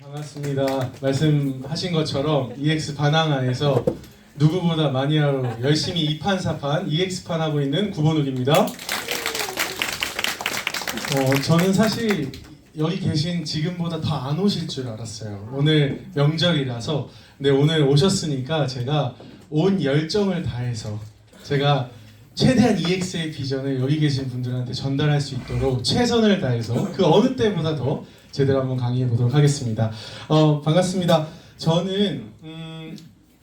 반갑습니다. 말씀하신 것처럼 EX 반항아에서 누구보다 마니아로 열심히 이판사판 EX판 하고 있는 구본욱입니다. 저는 사실 여기 계신 지금보다 더 안 오실 줄 알았어요. 오늘 명절이라서. 근데 오늘 오셨으니까 제가 온 열정을 다해서 제가 최대한 EX의 비전을 여기 계신 분들한테 전달할 수 있도록 최선을 다해서 그 어느 때보다 더 제대로 한번 강의해 보도록 하겠습니다. 반갑습니다. 저는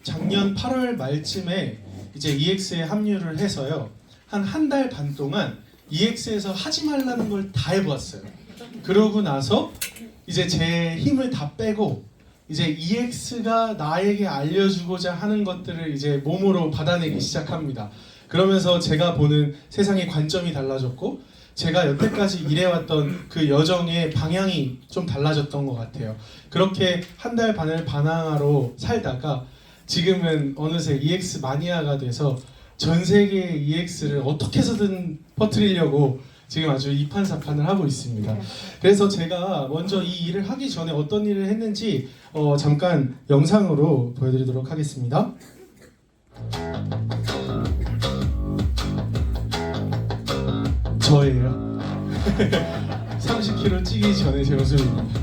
작년 8월 말쯤에 이제 EX에 합류를 해서요. 한 달 반 동안 EX에서 하지 말라는 걸 다 해보았어요. 그러고 나서 이제 제 힘을 다 빼고 이제 EX가 나에게 알려주고자 하는 것들을 이제 몸으로 받아내기 시작합니다. 그러면서 제가 보는 세상의 관점이 달라졌고 제가 여태까지 일해왔던 그 여정의 방향이 좀 달라졌던 것 같아요. 그렇게 한 달 반을 반항아로 살다가 지금은 어느새 EX 마니아가 돼서 전 세계의 EX를 어떻게 해서든 퍼뜨리려고 지금 아주 이판사판을 하고 있습니다. 그래서 제가 먼저 이 일을 하기 전에 어떤 일을 했는지 잠깐 영상으로 보여드리도록 하겠습니다. 저예요. 30kg 찌기 전에 제 모습입니다.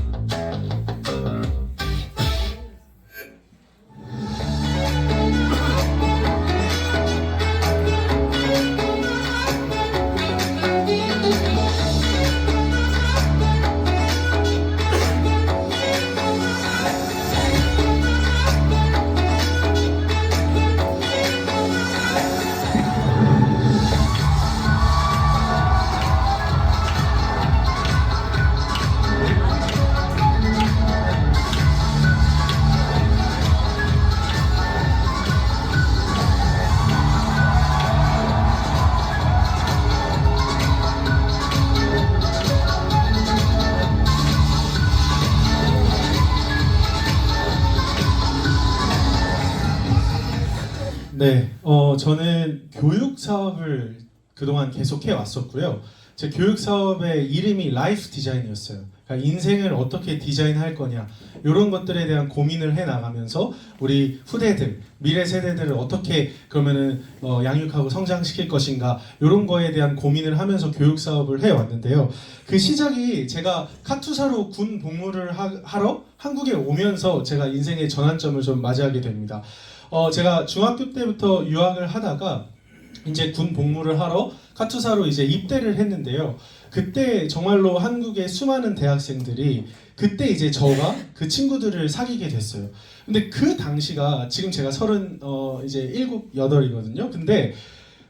네, 저는 교육 사업을 그동안 계속 해왔었고요. 제 교육 사업의 이름이 라이프 디자인이었어요. 그러니까 인생을 어떻게 디자인할 거냐 이런 것들에 대한 고민을 해나가면서 우리 후대들, 미래 세대들을 어떻게 그러면은 양육하고 성장시킬 것인가 이런 거에 대한 고민을 하면서 교육 사업을 해왔는데요. 그 시작이 제가 카투사로 군 복무를 하러 한국에 오면서 제가 인생의 전환점을 좀 맞이하게 됩니다. 제가 중학교 때부터 유학을 하다가 이제 군 복무를 하러 카투사로 이제 입대를 했는데요. 그때 정말로 한국의 수많은 대학생들이 그때 이제 저가 그 친구들을 사귀게 됐어요. 근데 그 당시가 지금 제가 이제 7, 8이거든요. 근데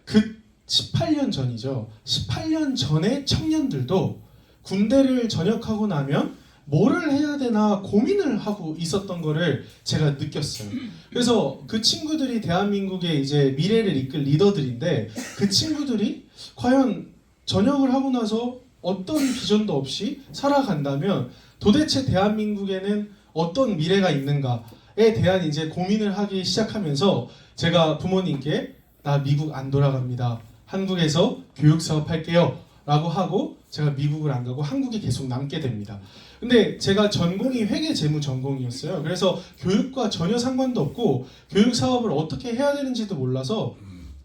그 18년 전이죠. 18년 전에 청년들도 군대를 전역하고 나면 뭐를 해야 되나 고민을 하고 있었던 거를 제가 느꼈어요. 그래서 그 친구들이 대한민국의 이제 미래를 이끌 리더들인데 그 친구들이 과연 전역을 하고 나서 어떤 비전도 없이 살아간다면 도대체 대한민국에는 어떤 미래가 있는가에 대한 이제 고민을 하기 시작하면서 제가 부모님께 나 미국 안 돌아갑니다. 한국에서 교육 사업 할게요. 라고 하고 제가 미국을 안 가고 한국에 계속 남게 됩니다. 근데 제가 전공이 회계재무 전공이었어요. 그래서 교육과 전혀 상관도 없고 교육 사업을 어떻게 해야 되는지도 몰라서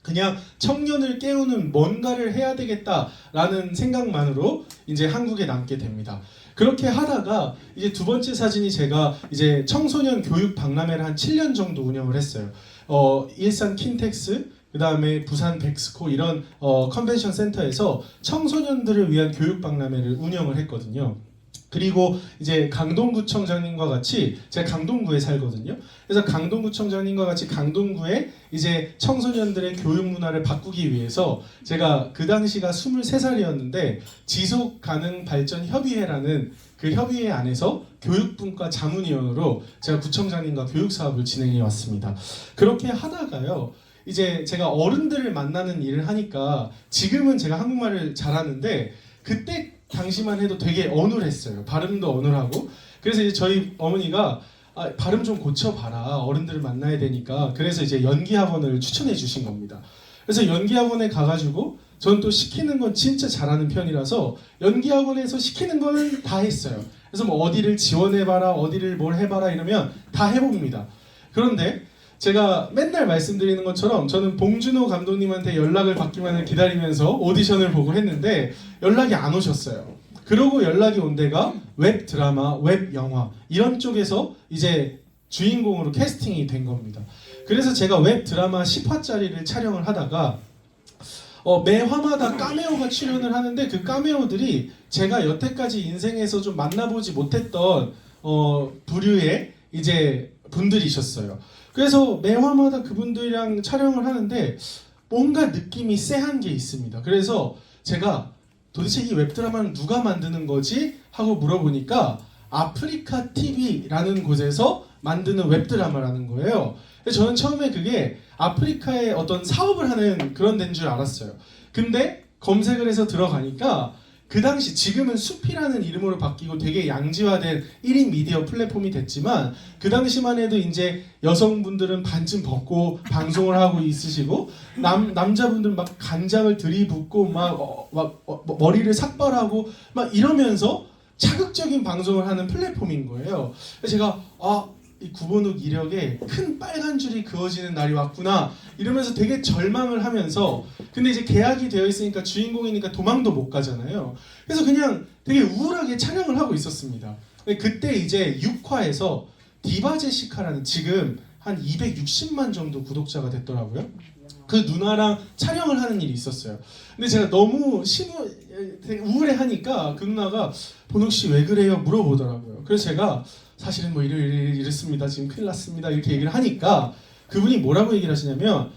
그냥 청년을 깨우는 뭔가를 해야 되겠다라는 생각만으로 이제 한국에 남게 됩니다. 그렇게 하다가 이제 두 번째 사진이 제가 이제 청소년 교육 박람회를 한 7년 정도 운영을 했어요. 일산 킨텍스 그 다음에 부산 백스코 이런 컨벤션 센터에서 청소년들을 위한 교육 박람회를 운영을 했거든요. 그리고 이제 강동구청장님과 같이 제가 강동구에 살거든요. 그래서 강동구청장님과 같이 강동구에 이제 청소년들의 교육 문화를 바꾸기 위해서 제가 그 당시가 23살이었는데 지속가능발전협의회라는 그 협의회 안에서 교육분과 자문위원으로 제가 구청장님과 교육 사업을 진행해 왔습니다. 그렇게 하다가요. 이제 제가 어른들을 만나는 일을 하니까 지금은 제가 한국말을 잘하는데 그때 당시만 해도 되게 어눌했어요. 발음도 어눌하고. 그래서 이제 저희 어머니가 발음 좀 고쳐봐라. 어른들을 만나야 되니까. 그래서 이제 연기학원을 추천해 주신 겁니다. 그래서 연기학원에 가가지고 저는 또 시키는 건 진짜 잘하는 편이라서 연기학원에서 시키는 거는 다 했어요. 그래서 뭐 어디를 지원해봐라, 어디를 뭘 해봐라 이러면 다 해봅니다. 그런데 제가 맨날 말씀드리는 것처럼 저는 봉준호 감독님한테 연락을 받기만을 기다리면서 오디션을 보고 했는데 연락이 안 오셨어요. 그러고 연락이 온 데가 웹 드라마, 웹 영화 이런 쪽에서 이제 주인공으로 캐스팅이 된 겁니다. 그래서 제가 웹 드라마 10화짜리를 촬영을 하다가 매 화마다 카메오가 출연을 하는데 그 카메오들이 제가 여태까지 인생에서 좀 만나보지 못했던 부류의 이제 분들이셨어요. 그래서 매 화마다 그분들이랑 촬영을 하는데 뭔가 느낌이 쎄한 게 있습니다. 그래서 제가 도대체 이 웹드라마는 누가 만드는 거지? 하고 물어보니까 아프리카 TV라는 곳에서 만드는 웹드라마라는 거예요. 저는 처음에 그게 아프리카에 어떤 사업을 하는 그런 데인 줄 알았어요. 근데 검색을 해서 들어가니까 그 당시 지금은 숲이라는 이름으로 바뀌고 되게 양지화된 1인 미디어 플랫폼이 됐지만 그 당시만 해도 이제 여성분들은 반쯤 벗고 방송을 하고 있으시고 남자분들은 막 간장을 들이붓고 머리를 삭발하고 막 이러면서 자극적인 방송을 하는 플랫폼인 거예요. 제가 이 구본욱 이력에 큰 빨간 줄이 그어지는 날이 왔구나 이러면서 되게 절망을 하면서 근데 이제 계약이 되어 있으니까 주인공이니까 도망도 못 가잖아요. 그래서 그냥 되게 우울하게 촬영을 하고 있었습니다. 그때 이제 6화에서 디바 제시카라는 지금 한 260만 정도 구독자가 됐더라고요. 그 누나랑 촬영을 하는 일이 있었어요. 근데 제가 너무 되게 우울해하니까 그 누나가 본욱 씨 왜 그래요? 물어보더라고요. 그래서 제가 사실은 뭐 이랬습니다. 지금 큰일 났습니다. 이렇게 얘기를 하니까 그분이 뭐라고 얘기를 하시냐면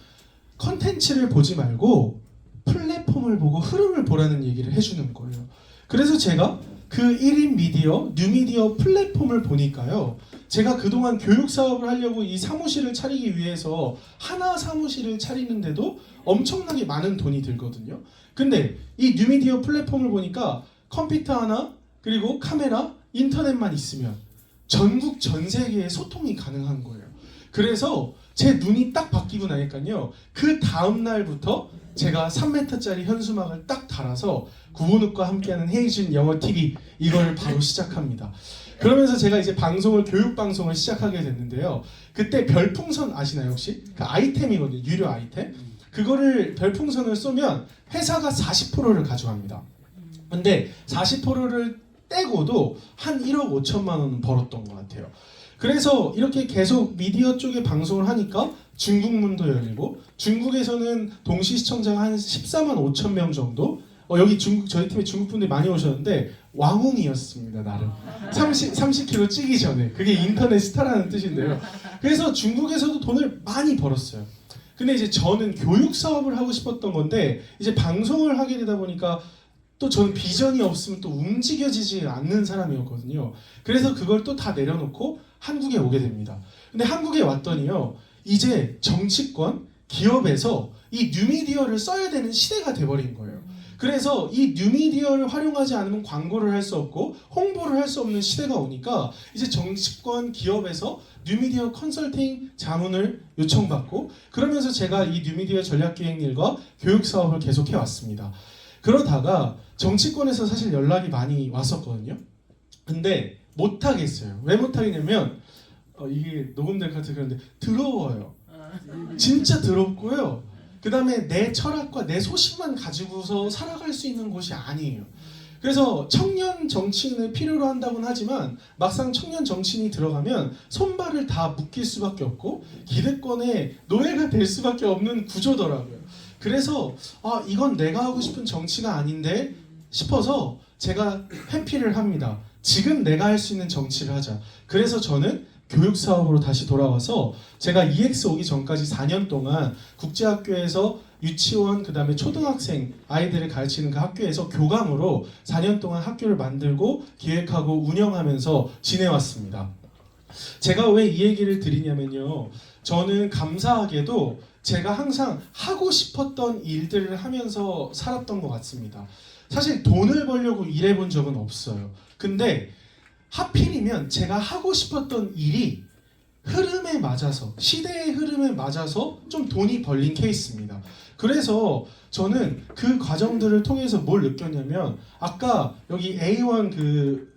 컨텐츠를 보지 말고 플랫폼을 보고 흐름을 보라는 얘기를 해주는 거예요. 그래서 제가 그 1인 미디어, 뉴미디어 플랫폼을 보니까요. 제가 그동안 교육 사업을 하려고 이 사무실을 차리기 위해서 하나 사무실을 차리는데도 엄청나게 많은 돈이 들거든요. 근데 이 뉴미디어 플랫폼을 보니까 컴퓨터 하나, 그리고 카메라, 인터넷만 있으면 전국 전 세계에 소통이 가능한 거예요. 그래서 제 눈이 딱 바뀌고 나니까요. 그 다음 날부터 제가 3m짜리 현수막을 딱 달아서 구본욱과 함께하는 헤이준 영어 TV 이걸 바로 시작합니다. 그러면서 제가 이제 교육 방송을 시작하게 됐는데요. 그때 별풍선 아시나요 혹시? 그 아이템이거든요. 유료 아이템. 그거를 별풍선을 쏘면 회사가 40%를 가져갑니다. 근데 40%를 떼고도 한 1억 5천만 원은 벌었던 것 같아요. 그래서 이렇게 계속 미디어 쪽에 방송을 하니까 중국 문도 열리고 중국에서는 동시 시청자가 한 14만 5천 명 정도 여기 저희 팀에 중국 분들이 많이 오셨는데 왕웅이었습니다. 나름 30kg 찌기 전에 그게 인터넷 스타라는 뜻인데요. 그래서 중국에서도 돈을 많이 벌었어요. 근데 이제 저는 교육 사업을 하고 싶었던 건데 이제 방송을 하게 되다 보니까 또 저는 비전이 없으면 또 움직여지지 않는 사람이었거든요. 그래서 그걸 또 다 내려놓고 한국에 오게 됩니다. 근데 한국에 왔더니요. 이제 정치권, 기업에서 이 뉴미디어를 써야 되는 시대가 돼버린 거예요. 그래서 이 뉴미디어를 활용하지 않으면 광고를 할 수 없고 홍보를 할 수 없는 시대가 오니까 이제 정치권, 기업에서 뉴미디어 컨설팅 자문을 요청받고 그러면서 제가 이 뉴미디어 전략기획일과 교육 사업을 계속해 왔습니다. 그러다가 정치권에서 사실 연락이 많이 왔었거든요. 근데 못하겠어요. 왜 못하겠냐면 이게 녹음될 것 같아서 그런데 더러워요. 진짜 더럽고요. 그 다음에 내 철학과 내 소신만 가지고서 살아갈 수 있는 곳이 아니에요. 그래서 청년 정치인을 필요로 한다고는 하지만 막상 청년 정치인이 들어가면 손발을 다 묶일 수밖에 없고 기득권의 노예가 될 수밖에 없는 구조더라고요. 그래서 이건 내가 하고 싶은 정치가 아닌데 싶어서 제가 회피를 합니다. 지금 내가 할 수 있는 정치를 하자. 그래서 저는 교육 사업으로 다시 돌아와서 제가 EX 오기 전까지 4년 동안 국제학교에서 유치원 그다음에 초등학생 아이들을 가르치는 그 학교에서 교감으로 4년 동안 학교를 만들고 기획하고 운영하면서 지내왔습니다. 제가 왜 이 얘기를 드리냐면요. 저는 감사하게도 제가 항상 하고 싶었던 일들을 하면서 살았던 것 같습니다. 사실 돈을 벌려고 일해본 적은 없어요. 근데 하필이면 제가 하고 싶었던 일이 흐름에 맞아서 시대의 흐름에 맞아서 좀 돈이 벌린 케이스입니다. 그래서 저는 그 과정들을 통해서 뭘 느꼈냐면 아까 여기 A1 그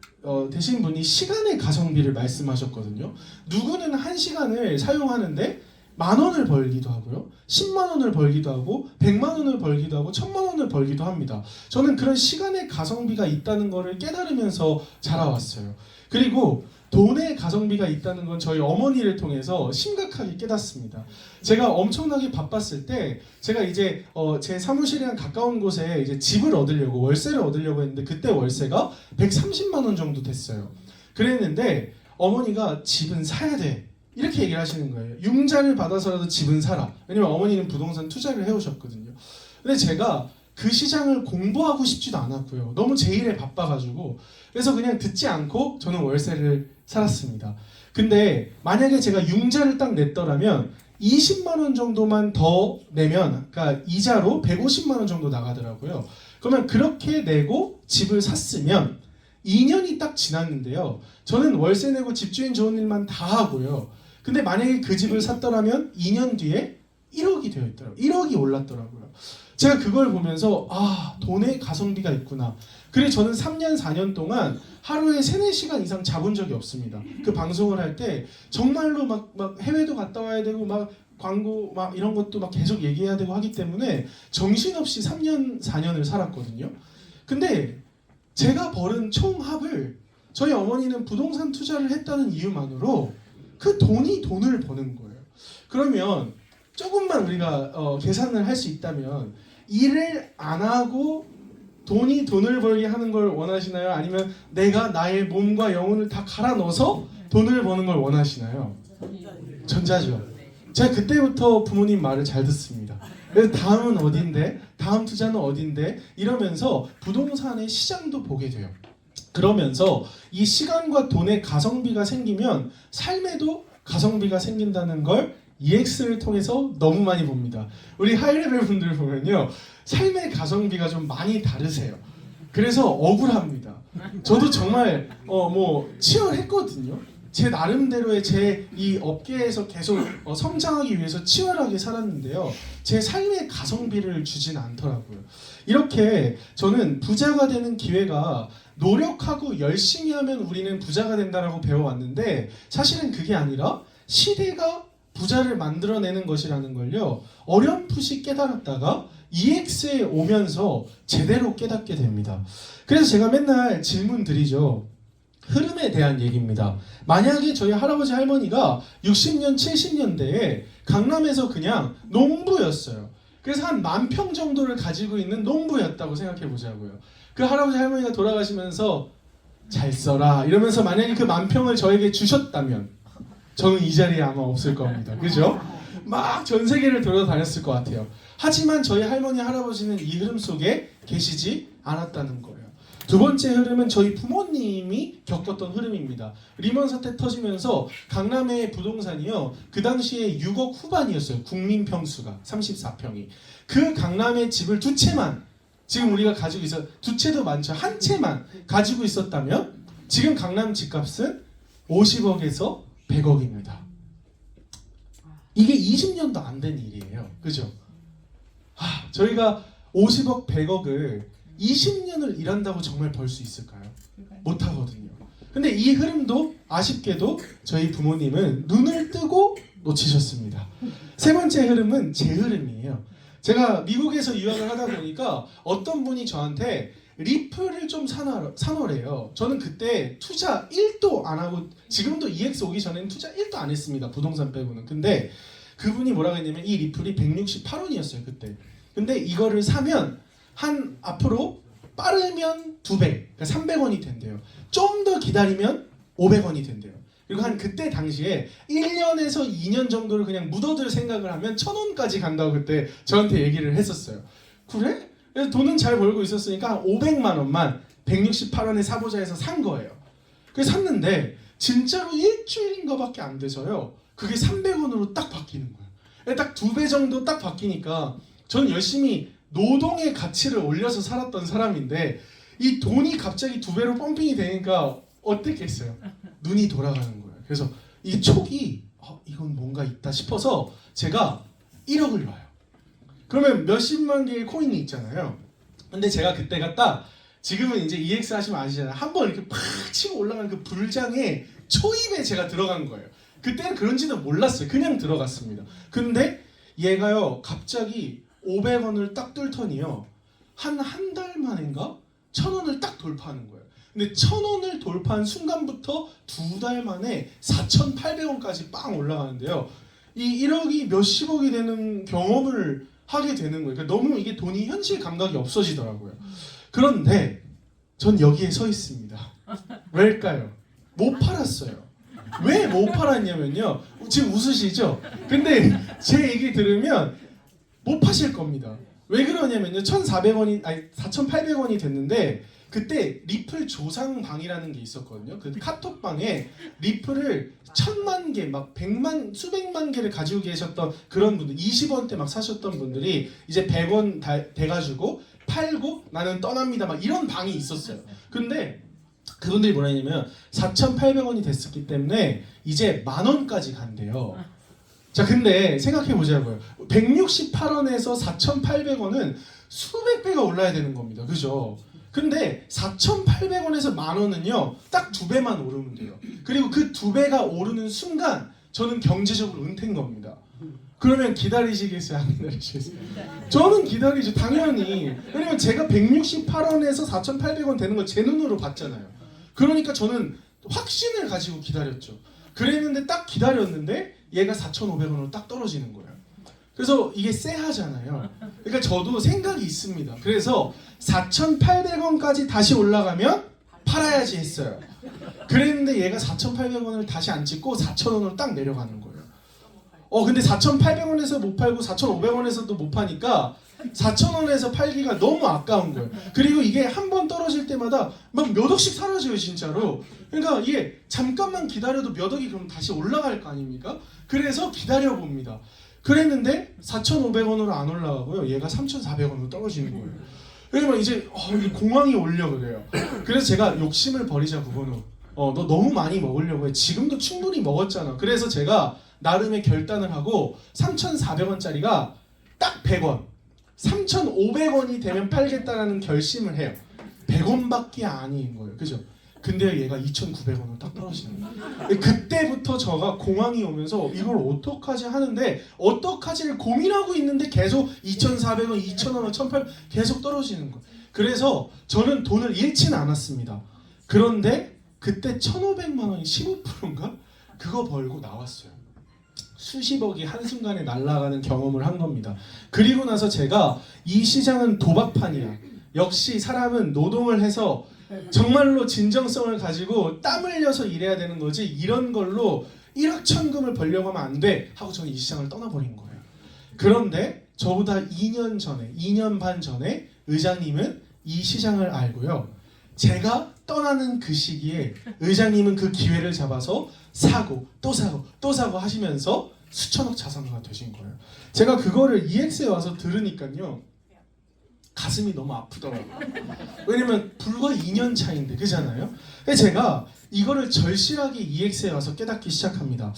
되신 분이 시간의 가성비를 말씀하셨거든요. 누구는 1시간을 사용하는데 10,000원을 벌기도 하고요. 10만 원을 벌기도 하고 100만 원을 벌기도 하고 1,000만 원을 벌기도 합니다. 저는 그런 시간의 가성비가 있다는 것을 깨달으면서 자라왔어요. 그리고 돈의 가성비가 있다는 건 저희 어머니를 통해서 심각하게 깨닫습니다. 제가 엄청나게 바빴을 때 제가 이제 제 사무실이랑 가까운 곳에 이제 집을 얻으려고 월세를 얻으려고 했는데 그때 월세가 130만 원 정도 됐어요. 그랬는데 어머니가 집은 사야 돼. 이렇게 얘기를 하시는 거예요. 융자를 받아서라도 집은 사라. 왜냐면 어머니는 부동산 투자를 해오셨거든요. 근데 제가 그 시장을 공부하고 싶지도 않았고요. 너무 제 일에 바빠가지고 그래서 그냥 듣지 않고 저는 월세를 살았습니다. 근데 만약에 제가 융자를 딱 냈더라면 20만 원 정도만 더 내면 그러니까 이자로 150만 원 정도 나가더라고요. 그러면 그렇게 내고 집을 샀으면 2년이 딱 지났는데요. 저는 월세 내고 집주인 좋은 일만 다 하고요. 근데 만약에 그 집을 샀더라면 2년 뒤에 1억이 되어 있더라고요. 1억이 올랐더라고요. 제가 그걸 보면서 돈의 가성비가 있구나. 그래서 저는 3년 4년 동안 하루에 3-4시간 이상 자본 적이 없습니다. 그 방송을 할 때 정말로 막 해외도 갔다 와야 되고 막 광고 막 이런 것도 막 계속 얘기해야 되고 하기 때문에 정신없이 3년 4년을 살았거든요. 근데 제가 벌은 총합을 저희 어머니는 부동산 투자를 했다는 이유만으로 그 돈이 돈을 버는 거예요. 그러면 조금만 우리가 계산을 할 수 있다면 일을 안 하고 돈이 돈을 벌게 하는 걸 원하시나요? 아니면 내가 나의 몸과 영혼을 다 갈아 넣어서 돈을 버는 걸 원하시나요? 전자죠. 제가 그때부터 부모님 말을 잘 듣습니다. 그래서 다음은 어딘데? 다음 투자는 어딘데? 이러면서 부동산의 시장도 보게 돼요. 그러면서 이 시간과 돈의 가성비가 생기면 삶에도 가성비가 생긴다는 걸 EX를 통해서 너무 많이 봅니다. 우리 하이레벨 분들 보면요. 삶의 가성비가 좀 많이 다르세요. 그래서 억울합니다. 저도 정말 치열했거든요. 제 나름대로의 제 이 업계에서 계속 성장하기 위해서 치열하게 살았는데요. 제 삶의 가성비를 주진 않더라고요. 이렇게 저는 부자가 되는 기회가 노력하고 열심히 하면 우리는 부자가 된다라고 배워왔는데 사실은 그게 아니라 시대가 부자를 만들어내는 것이라는 걸요. 어렴풋이 깨달았다가 EX에 오면서 제대로 깨닫게 됩니다. 그래서 제가 맨날 질문 드리죠. 흐름에 대한 얘기입니다. 만약에 저희 할아버지 할머니가 60년, 70년대에 강남에서 그냥 농부였어요. 그래서 한 10,000평 정도를 가지고 있는 농부였다고 생각해 보자고요. 그 할아버지 할머니가 돌아가시면서 잘 써라 이러면서 만약에 그 10,000평을 저에게 주셨다면 저는 이 자리에 아마 없을 겁니다. 그죠? 막 전 세계를 돌아다녔을 것 같아요. 하지만 저희 할머니, 할아버지는 이 흐름 속에 계시지 않았다는 거예요. 두 번째 흐름은 저희 부모님이 겪었던 흐름입니다. 리먼 사태 터지면서 강남의 부동산이요. 그 당시에 6억 후반이었어요. 국민 평수가 34평이. 그 강남의 집을 두 채만 지금 우리가 가지고 있어 두 채도 많죠. 한 채만 가지고 있었다면 지금 강남 집값은 50억에서 100억입니다. 이게 20년도 안 된 일이에요. 그죠? 저희가 50억, 100억을 20년을 일한다고 정말 벌 수 있을까요? 못 하거든요. 근데 이 흐름도 아쉽게도 저희 부모님은 눈을 뜨고 놓치셨습니다. 세 번째 흐름은 제 흐름이에요. 제가 미국에서 유학을 하다 보니까 어떤 분이 저한테 리플을 좀 사놓으래요. 저는 그때 투자 1도 안 하고 지금도 EX 오기 전에는 투자 1도 안 했습니다. 부동산 빼고는. 근데 그분이 뭐라고 했냐면 이 리플이 168원이었어요. 그때. 근데 이거를 사면 한 앞으로 빠르면 2배, 그러니까 300원이 된대요. 좀 더 기다리면 500원이 된대요. 그리고 한 그때 당시에 1년에서 2년 정도를 그냥 묻어둘 생각을 하면 1,000원까지 간다고 그때 저한테 얘기를 했었어요. 그래? 그래서 돈은 잘 벌고 있었으니까 한 500만 원만 168원에 사보자 해서 산 거예요. 그래서 샀는데 진짜로 일주일인가밖에 안 돼서요. 그게 300원으로 딱 바뀌는 거예요. 딱 2배 정도 딱 바뀌니까 저는 열심히 노동의 가치를 올려서 살았던 사람인데 이 돈이 갑자기 2배로 펌핑이 되니까 어땠겠어요? 눈이 돌아가는 거예요. 그래서 이 촉이 이건 뭔가 있다 싶어서 제가 1억을 놔요. 그러면 몇십만 개의 코인이 있잖아요. 근데 제가 그때가 딱 지금은 이제 EX 하시면 아시잖아요. 한번 이렇게 팍 치고 올라간 그 불장의 초입에 제가 들어간 거예요. 그때는 그런지는 몰랐어요. 그냥 들어갔습니다. 근데 얘가요 갑자기 500원을 딱 뚫더니요 한 달 만인가 1000원을 딱 돌파하는 거예요. 근데 1000원을 돌파한 순간부터 2달 만에 4,800원까지 빵 올라가는데요. 이 1억이 몇십억이 되는 경험을 하게 되는 거예요. 그러니까 너무 이게 돈이 현실 감각이 없어지더라고요. 그런데 전 여기에 서 있습니다. 왜일까요? 못 팔았어요. 왜 못 팔았냐면요. 지금 웃으시죠? 근데 제 얘기 들으면 못 파실 겁니다. 왜 그러냐면요. 1,400원이 아니 4,800원이 됐는데 그때 리플 조상방이라는 게 있었거든요. 그 카톡방에 리플을 1,000만 개, 막 100만, 수백만 개를 가지고 계셨던 그런 분들, 20원대 막 사셨던 분들이 이제 100원 돼가지고 팔고 나는 떠납니다. 막 이런 방이 있었어요. 근데 그분들이 뭐라 했냐면 4,800원이 됐었기 때문에 이제 10,000원까지 간대요. 자, 근데 생각해 보자고요. 168원에서 4,800원은 수백 배가 올라야 되는 겁니다. 그죠? 근데 4,800원에서 10,000원은요 딱 2배만 오르면 돼요. 그리고 그 2배가 오르는 순간 저는 경제적으로 은퇴인 겁니다. 그러면 기다리시겠어요? 안 기다리시겠어요? 저는 기다리죠. 당연히. 왜냐면 제가 168원에서 4,800원 되는 걸 제 눈으로 봤잖아요. 그러니까 저는 확신을 가지고 기다렸죠. 그랬는데 딱 기다렸는데 얘가 4,500원으로 딱 떨어지는 거예요. 그래서 이게 쎄하잖아요. 그러니까 저도 생각이 있습니다. 그래서 4,800원까지 다시 올라가면 팔아야지 했어요. 그랬는데 얘가 4,800원을 다시 안 찍고 4,000원으로 딱 내려가는 거예요. 근데 4,800원에서 못 팔고 4,500원에서도 못 파니까 4,000원에서 팔기가 너무 아까운 거예요. 그리고 이게 한 번 떨어질 때마다 막 몇 억씩 사라져요, 진짜로. 그러니까 이게 잠깐만 기다려도 몇 억이 그럼 다시 올라갈 거 아닙니까? 그래서 기다려봅니다. 그랬는데 4,500원으로 안 올라가고요. 얘가 3,400원으로 떨어지는 거예요. 왜냐면 이제 공황이 오려 그래요. 그래서 제가 욕심을 버리자 구본우. 너 너무 많이 먹으려고 해. 지금도 충분히 먹었잖아. 그래서 제가 나름의 결단을 하고 3,400원짜리가 딱 100원, 3,500원이 되면 팔겠다라는 결심을 해요. 100원밖에 아닌 거예요. 그죠? 근데 얘가 2,900원으로 딱 떨어지는 거예요. 그때부터 저가 공황이 오면서 이걸 어떡하지 하는데 어떡하지를 고민하고 있는데 계속 2,400원, 2,000원, 1,800원 계속 떨어지는 거예요. 그래서 저는 돈을 잃지는 않았습니다. 그런데 그때 1,500만 원이 15%인가? 그거 벌고 나왔어요. 수십억이 한순간에 날아가는 경험을 한 겁니다. 그리고 나서 제가 이 시장은 도박판이야. 역시 사람은 노동을 해서 정말로 진정성을 가지고 땀 흘려서 일해야 되는 거지 이런 걸로 일확천금을 벌려고 하면 안 돼 하고 저는 이 시장을 떠나버린 거예요. 그런데 저보다 2년 반 전에 의장님은 이 시장을 알고요. 제가 떠나는 그 시기에 의장님은 그 기회를 잡아서 사고 또 사고 또 사고 하시면서 수천억 자산가가 되신 거예요. 제가 그거를 EX에 와서 들으니까요. 가슴이 너무 아프더라고요. 왜냐면 불과 2년 차인데 그잖아요. 제가 이거를 절실하게 EX에 와서 깨닫기 시작합니다.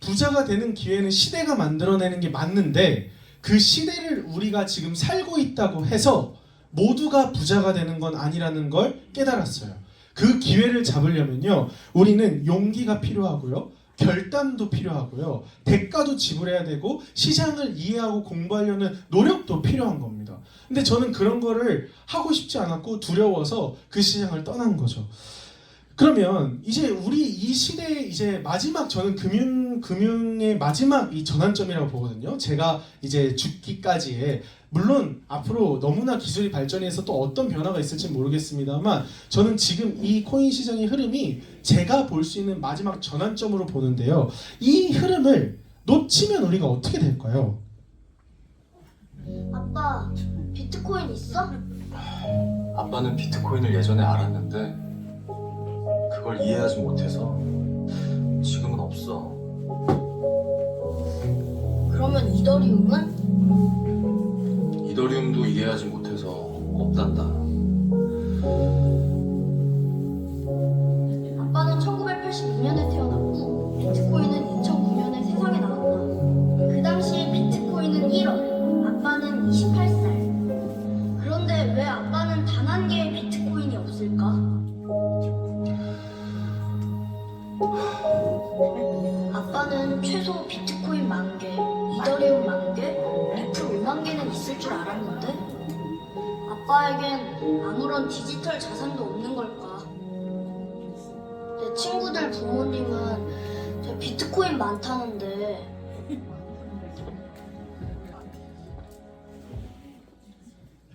부자가 되는 기회는 시대가 만들어내는 게 맞는데 그 시대를 우리가 지금 살고 있다고 해서 모두가 부자가 되는 건 아니라는 걸 깨달았어요. 그 기회를 잡으려면요. 우리는 용기가 필요하고요. 결단도 필요하고요. 대가도 지불해야 되고 시장을 이해하고 공부하려는 노력도 필요한 겁니다. 근데 저는 그런 거를 하고 싶지 않았고 두려워서 그 시장을 떠난 거죠. 그러면 이제 우리 이 시대의 이제 마지막 저는 금융의 마지막 이 전환점이라고 보거든요. 제가 이제 죽기까지의 물론 앞으로 너무나 기술이 발전해서 또 어떤 변화가 있을지 모르겠습니다만 저는 지금 이 코인 시장의 흐름이 제가 볼 수 있는 마지막 전환점으로 보는데요. 이 흐름을 놓치면 우리가 어떻게 될까요? 아빠, 비트코인 있어? 아빠는 비트코인을 예전에 알았는데 그걸 이해하지 못해서 지금은 없어. 그러면 이더리움은? 이더리움도 이해하지 못해서 없단다. 아빠는 1982년에 태어났고 비트코인은 2009년에 세상에 나왔다. 그 당시에 비트코인은 1원, 아빠는 28살. 그런데 왜 아빠는 단 한 개의 비트코인을 최소 비트코인 10,000개, 이더리움 10,000개, 리플 50,000개는 있을 줄 알았는데 아빠에겐 아무런 디지털 자산도 없는 걸까? 내 친구들 부모님은 제 비트코인 많다는데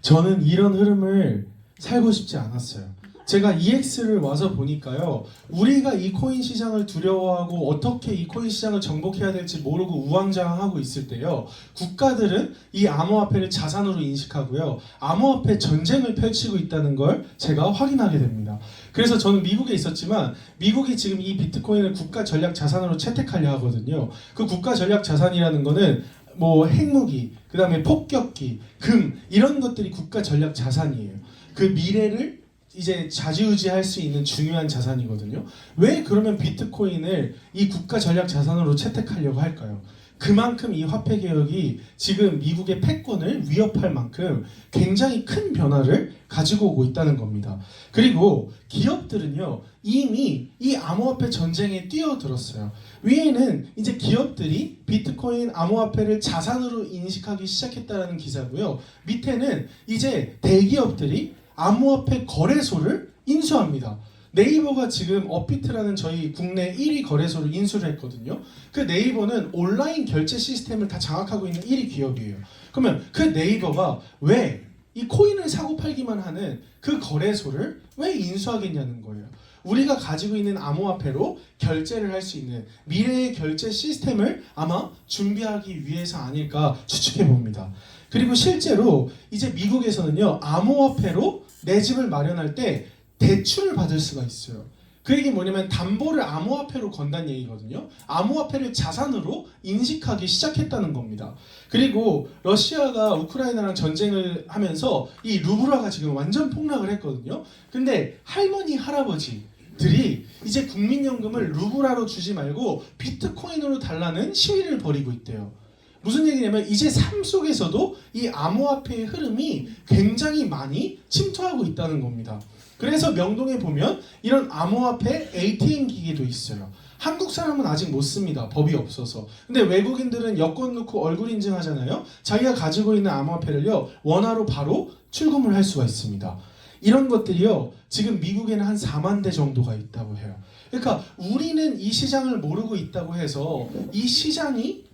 저는 이런 흐름을 살고 싶지 않았어요. 제가 EX를 와서 보니까요, 우리가 이 코인 시장을 두려워하고 어떻게 이 코인 시장을 정복해야 될지 모르고 우왕좌왕하고 있을 때요, 국가들은 이 암호화폐를 자산으로 인식하고요, 암호화폐 전쟁을 펼치고 있다는 걸 제가 확인하게 됩니다. 그래서 저는 미국에 있었지만 미국이 지금 이 비트코인을 국가 전략 자산으로 채택하려 하거든요. 그 국가 전략 자산이라는 거는 뭐 핵무기, 그 다음에 폭격기, 금 이런 것들이 국가 전략 자산이에요. 그 미래를 이제 좌지우지할 수 있는 중요한 자산이거든요. 왜 그러면 비트코인을 이 국가 전략 자산으로 채택하려고 할까요? 그만큼 이 화폐 개혁이 지금 미국의 패권을 위협할 만큼 굉장히 큰 변화를 가지고 오고 있다는 겁니다. 그리고 기업들은요, 이미 이 암호화폐 전쟁에 뛰어들었어요. 위에는 이제 기업들이 비트코인 암호화폐를 자산으로 인식하기 시작했다는 기사고요. 밑에는 이제 대기업들이 암호화폐 거래소를 인수합니다. 네이버가 지금 업비트라는 저희 국내 1위 거래소를 인수를 했거든요. 그 네이버는 온라인 결제 시스템을 다 장악하고 있는 1위 기업이에요. 그러면 그 네이버가 왜 이 코인을 사고 팔기만 하는 그 거래소를 왜 인수하겠냐는 거예요. 우리가 가지고 있는 암호화폐로 결제를 할 수 있는 미래의 결제 시스템을 아마 준비하기 위해서 아닐까 추측해 봅니다. 그리고 실제로 이제 미국에서는요, 암호화폐로 내 집을 마련할 때 대출을 받을 수가 있어요. 그 얘기 뭐냐면 담보를 암호화폐로 건다는 얘기거든요. 암호화폐를 자산으로 인식하기 시작했다는 겁니다. 그리고 러시아가 우크라이나랑 전쟁을 하면서 이 루블화가 지금 완전 폭락을 했거든요. 근데 할머니, 할아버지들이 이제 국민연금을 루블화로 주지 말고 비트코인으로 달라는 시위를 벌이고 있대요. 무슨 얘기냐면 이제 삶 속에서도 이 암호화폐의 흐름이 굉장히 많이 침투하고 있다는 겁니다. 그래서 명동에 보면 이런 암호화폐 ATM 기기도 있어요. 한국 사람은 아직 못 씁니다. 법이 없어서. 근데 외국인들은 여권 넣고 얼굴 인증하잖아요. 자기가 가지고 있는 암호화폐를요, 원화로 바로 출금을 할 수가 있습니다. 이런 것들이요, 지금 미국에는 한 4만 대 정도가 있다고 해요. 그러니까 우리는 이 시장을 모르고 있다고 해서 이 시장이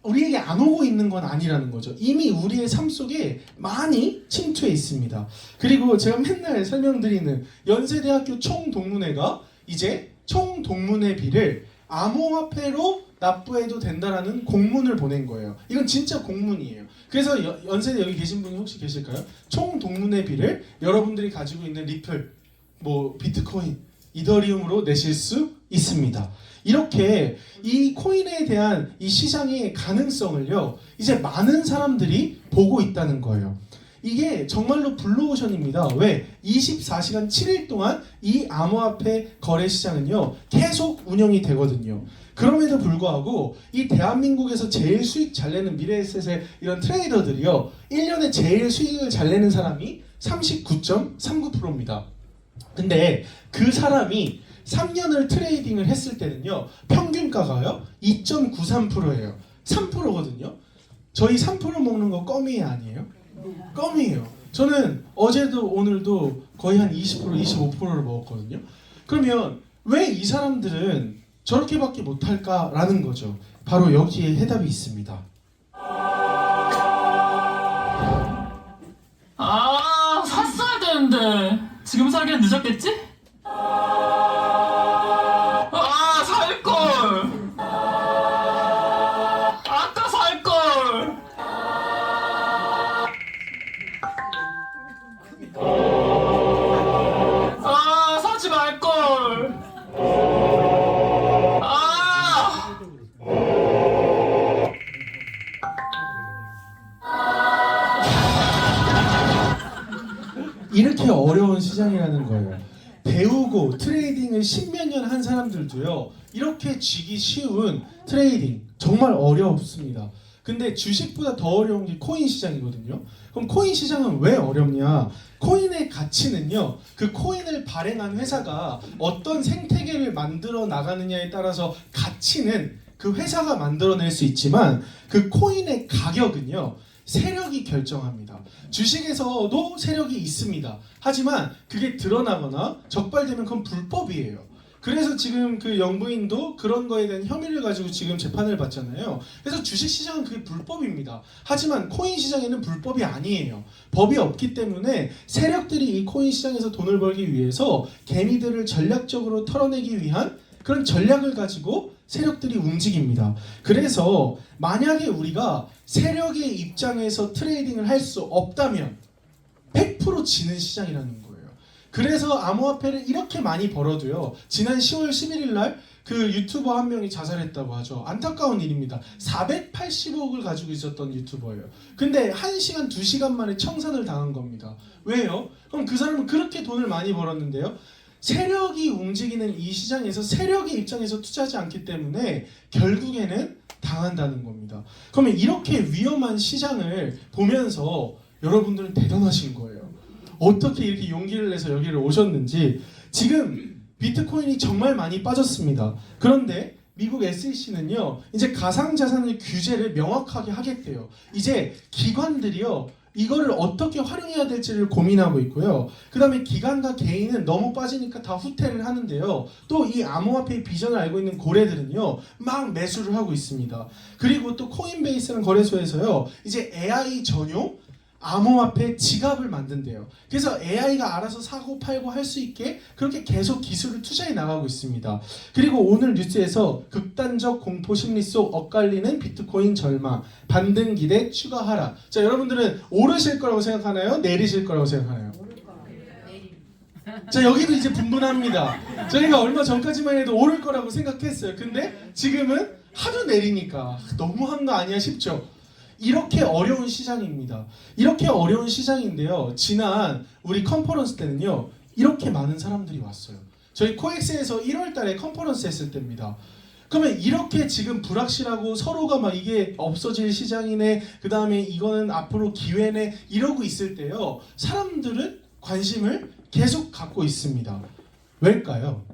우리에게 안 오고 있는 건 아니라는 거죠. 이미 우리의 삶 속에 많이 침투해 있습니다. 그리고 제가 맨날 설명드리는 연세대학교 총동문회가 이제 총동문회비를 암호화폐로 납부해도 된다라는 공문을 보낸 거예요. 이건 진짜 공문이에요. 그래서 연세대 여기 계신 분이 혹시 계실까요? 총동문회비를 여러분들이 가지고 있는 리플, 뭐 비트코인, 이더리움으로 내실 수 있습니다. 이렇게 이 코인에 대한 이 시장의 가능성을요, 이제 많은 사람들이 보고 있다는 거예요. 이게 정말로 블루오션입니다. 왜? 24시간 7일 동안 이 암호화폐 거래 시장은요, 계속 운영이 되거든요. 그럼에도 불구하고 이 대한민국에서 제일 수익 잘 내는 미래에셋의 이런 트레이더들이요, 1년에 제일 수익을 잘 내는 사람이 39.39%입니다. 근데 그 사람이 3년을 트레이딩을 했을 때는요, 평균가가요 2.93%예요. 3%거든요. 저희 3% 먹는 거 껌이 아니에요? 껌이에요. 저는 어제도 오늘도 거의 한 20%, 25%를 먹었거든요. 그러면 왜 이 사람들은 저렇게밖에 못할까라는 거죠. 바로 여기에 해답이 있습니다. 아, 샀어야 되는데 지금 사기엔 늦었겠지? 아, 살걸! 아까 살걸! 아, 사지 말걸! 아! 이렇게 어려운 시장이라는 거예요. 배우고 트레이딩을 십몇 년 한 사람들도요, 이렇게 쥐기 쉬운 트레이딩 정말 어렵습니다. 근데 주식보다 더 어려운 게 코인 시장이거든요. 그럼 코인 시장은 왜 어렵냐? 코인의 가치는요, 그 코인을 발행한 회사가 어떤 생태계를 만들어 나가느냐에 따라서 가치는 그 회사가 만들어낼 수 있지만 그 코인의 가격은요 세력이 결정합니다. 주식에서도 세력이 있습니다. 하지만 그게 드러나거나 적발되면 그건 불법이에요. 그래서 지금 그 영부인도 그런 거에 대한 혐의를 가지고 지금 재판을 받잖아요. 그래서 주식시장은 그게 불법입니다. 하지만 코인 시장에는 불법이 아니에요. 법이 없기 때문에 세력들이 이 코인 시장에서 돈을 벌기 위해서 개미들을 전략적으로 털어내기 위한 그런 전략을 가지고 세력들이 움직입니다. 그래서 만약에 우리가 세력의 입장에서 트레이딩을 할 수 없다면 100% 지는 시장이라는 거예요. 그래서 암호화폐를 이렇게 많이 벌어도요. 지난 10월 11일 날 그 유튜버 한 명이 자살했다고 하죠. 안타까운 일입니다. 480억을 가지고 있었던 유튜버예요. 근데 1시간, 2시간 만에 청산을 당한 겁니다. 왜요? 그럼 그 사람은 그렇게 돈을 많이 벌었는데요. 세력이 움직이는 이 시장에서 세력의 입장에서 투자하지 않기 때문에 결국에는 당한다는 겁니다. 그러면 이렇게 위험한 시장을 보면서 여러분들은 대단하신 거예요. 어떻게 이렇게 용기를 내서 여기를 오셨는지. 지금 비트코인이 정말 많이 빠졌습니다. 그런데 미국 SEC는요 이제 가상자산의 규제를 명확하게 하겠대요. 이제 기관들이요 이거를 어떻게 활용해야 될지를 고민하고 있고요. 그 다음에 기관과 개인은 너무 빠지니까 다 후퇴를 하는데요. 또 이 암호화폐의 비전을 알고 있는 고래들은요 막 매수를 하고 있습니다. 그리고 또 코인베이스라는 거래소에서요 이제 AI 전용 암호화폐 지갑을 만든대요. 그래서 AI가 알아서 사고 팔고 할 수 있게 그렇게 계속 기술을 투자해 나가고 있습니다. 그리고 오늘 뉴스에서 극단적 공포 심리 속 엇갈리는 비트코인 절망, 반등 기대 추가 하락. 자, 여러분들은 오르실 거라고 생각하나요? 내리실 거라고 생각하나요? 자, 여기도 이제 분분합니다. 저희가 얼마 전까지만 해도 오를 거라고 생각했어요. 근데 지금은 하도 내리니까 너무한 거 아니야 싶죠? 이렇게 어려운 시장입니다. 이렇게 어려운 시장인데요. 지난 우리 컨퍼런스 때는요. 이렇게 많은 사람들이 왔어요. 저희 코엑스에서 1월 달에 컨퍼런스 했을 때입니다. 그러면 이렇게 지금 불확실하고 서로가 막 이게 없어질 시장이네. 그 다음에 이거는 앞으로 기회네. 이러고 있을 때요. 사람들은 관심을 계속 갖고 있습니다. 왜일까요?